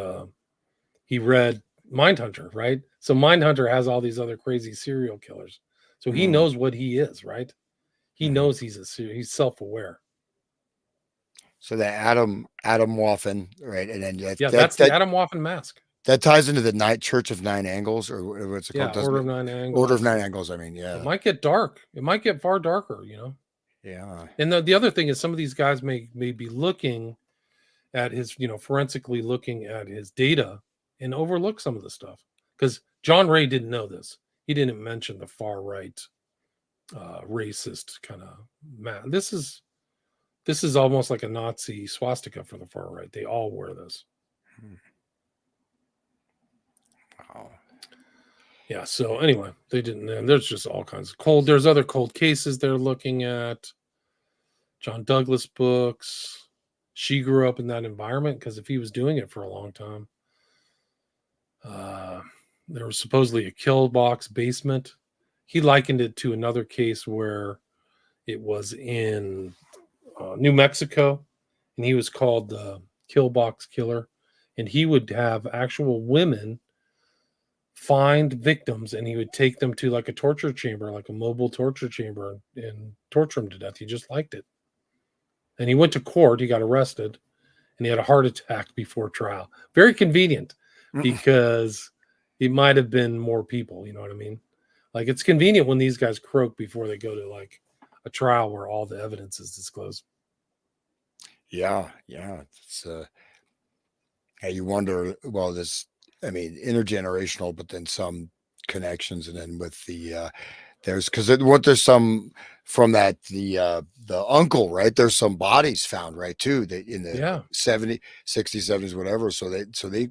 he read Mindhunter, right? So Mindhunter has all these other crazy serial killers. So he Mm. knows what he is, right? He Hmm. knows he's self-aware. So that Adam Waffen, right, and then Yeah, that's the Atomwaffen mask. that ties into the Church of Nine Angles, or what's it Yeah, called? Doesn't Order it? of Nine Order of Angles. Nine Angles. I mean, It yeah, might get dark. It might get far darker, you know. yeah. And the other thing is some of these guys may be looking at his, forensically looking at his data and overlook some of the stuff. Because John Ray didn't know this. He didn't mention the far right racist kind of man. This is almost like a Nazi swastika for the far right. They all wear this. Hmm. Wow. Yeah. So anyway, they didn't. And there's just all kinds of cold. There's other cold cases they're looking at. John Douglas books. She grew up in that environment because if he was doing it for a long time, uh, there was supposedly a kill box basement. He likened it to another case where it was in New Mexico, and he was called the kill box killer, and he would have actual women find victims and he would take them to like a torture chamber, like a mobile torture chamber, and torture them to death. He just liked it. And he went to court, he got arrested, and he had a heart attack before trial. Very convenient Mm. because it might have been more people, you know what I mean? Like it's convenient when these guys croak before they go to like a trial where all the evidence is disclosed. Yeah, yeah. It's hey, you wonder. Well, this, I mean, intergenerational, but then some connections, and then with the there's because what there's some from that the uncle, right? There's some bodies found, right, too, that in the Yeah, 70s, 60s, 70s, whatever. So they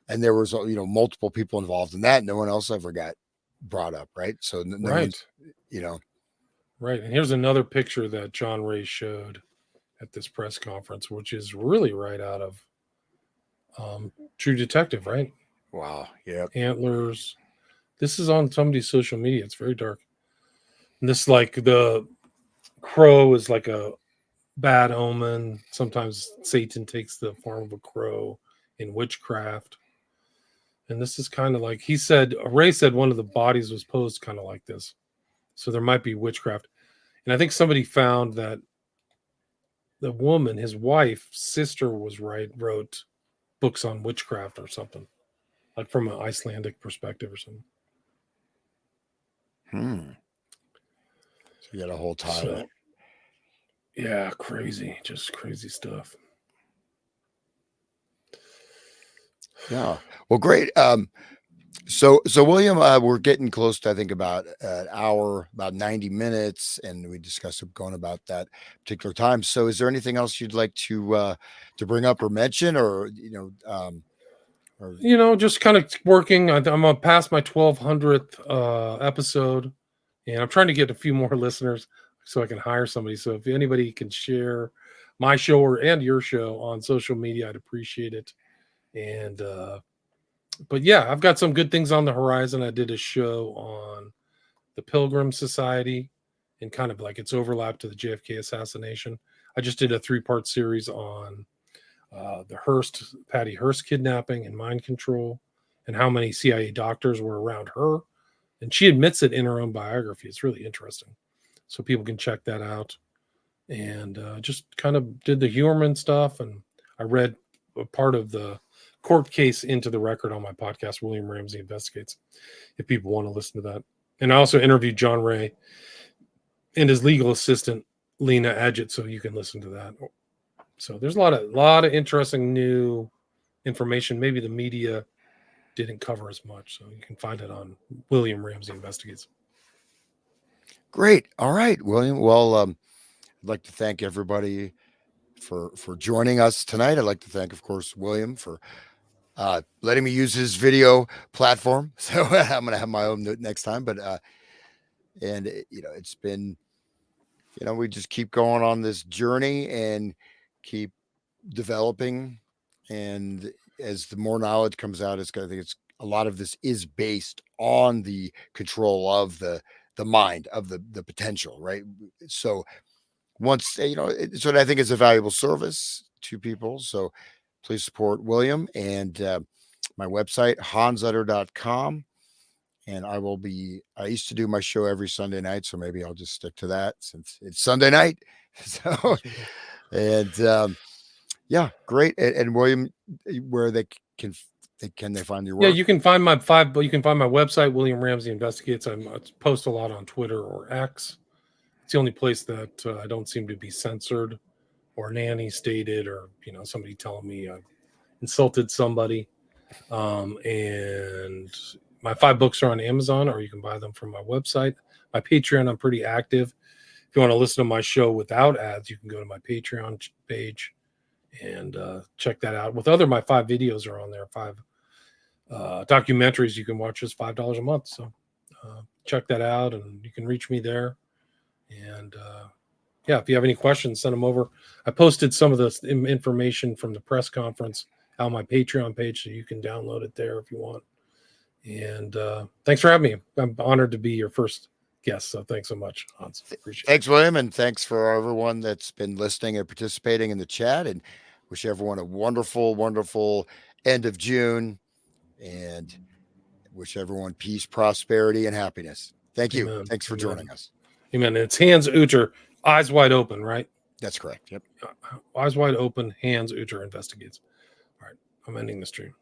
and there was multiple people involved in that. No one else ever got brought up, right? So no right. one's you know. Right. And here's another picture that John Ray showed at this press conference, which is really right out of True Detective, right? Wow. Yep. Antlers. This is on somebody's social media. It's very dark. And this, like, the crow is like a bad omen. Sometimes Satan takes the form of a crow in witchcraft. And this is kind of like Ray said one of the bodies was posed kind of like this. So there might be witchcraft. And I think somebody found that the woman, his wife, sister wrote books on witchcraft or something, like from an Icelandic perspective or something. Hmm. So you got a whole tie So there. yeah, crazy, just crazy stuff. Yeah. Well, great. So William, we're getting close to, I think, about an hour, about 90 minutes, and we discussed going about that particular time. So is there anything else you'd like to bring up or mention, or or Just kind of working. I'm gonna pass my 1200th episode, and I'm trying to get a few more listeners so I can hire somebody. So if anybody can share my show and your show on social media, I'd appreciate it. And But yeah, I've got some good things on the horizon. I did a show on the Pilgrim Society and kind of like its overlap to the JFK assassination. I just did a 3-part series on the Patty Hearst kidnapping and mind control, and how many CIA doctors were around her. And she admits it in her own biography. It's really interesting. So people can check that out. And just kind of did the Huerman stuff. And I read a part of the court case into the record on my podcast, William Ramsey Investigates, if people want to listen to that. And I also interviewed John Ray and his legal assistant, Lena Adjett, so you can listen to that. So there's a lot of interesting new information. Maybe the media didn't cover as much, so you can find it on William Ramsey Investigates. Great. All right, William. Well, I'd like to thank everybody for joining us tonight. I'd like to thank, of course, William for letting me use his video platform. So I'm going to have my own next time. But and it's been, we just keep going on this journey and keep developing. And as the more knowledge comes out, I think it's a lot of this is based on the control of the mind, of the potential, right? So once it's what I think is a valuable service to people. So please support William and my website, hansutter.com. And I used to do my show every Sunday night, so maybe I'll just stick to that since it's Sunday night. So, and yeah, great. And William, where can they find your work? Yeah, you can find my website, William Ramsey Investigates. I post a lot on Twitter or X. It's the only place that I don't seem to be censored or nanny stated or somebody telling me I insulted somebody. And my 5 books are on Amazon, or you can buy them from my website. My Patreon, I'm pretty active. If you want to listen to my show without ads, you can go to my Patreon page and check that out. My 5 videos are on there, 5 documentaries you can watch just $5 a month. So check that out, and you can reach me there. And yeah, if you have any questions, send them over. I posted some of the information from the press conference on my Patreon page, so you can download it there if you want. And thanks for having me. I'm honored to be your first guest. So thanks so much, Hans. Appreciate Thanks, William, and thanks for everyone that's been listening and participating in the chat. And wish everyone a wonderful, wonderful end of June, and wish everyone peace, prosperity, and happiness. Thank you. Amen. Thanks for Amen. joining us. Amen. It's Hans Uter, eyes wide open, right? That's correct. Yep. Eyes wide open, Hans Uter Investigates. All right. I'm ending the stream.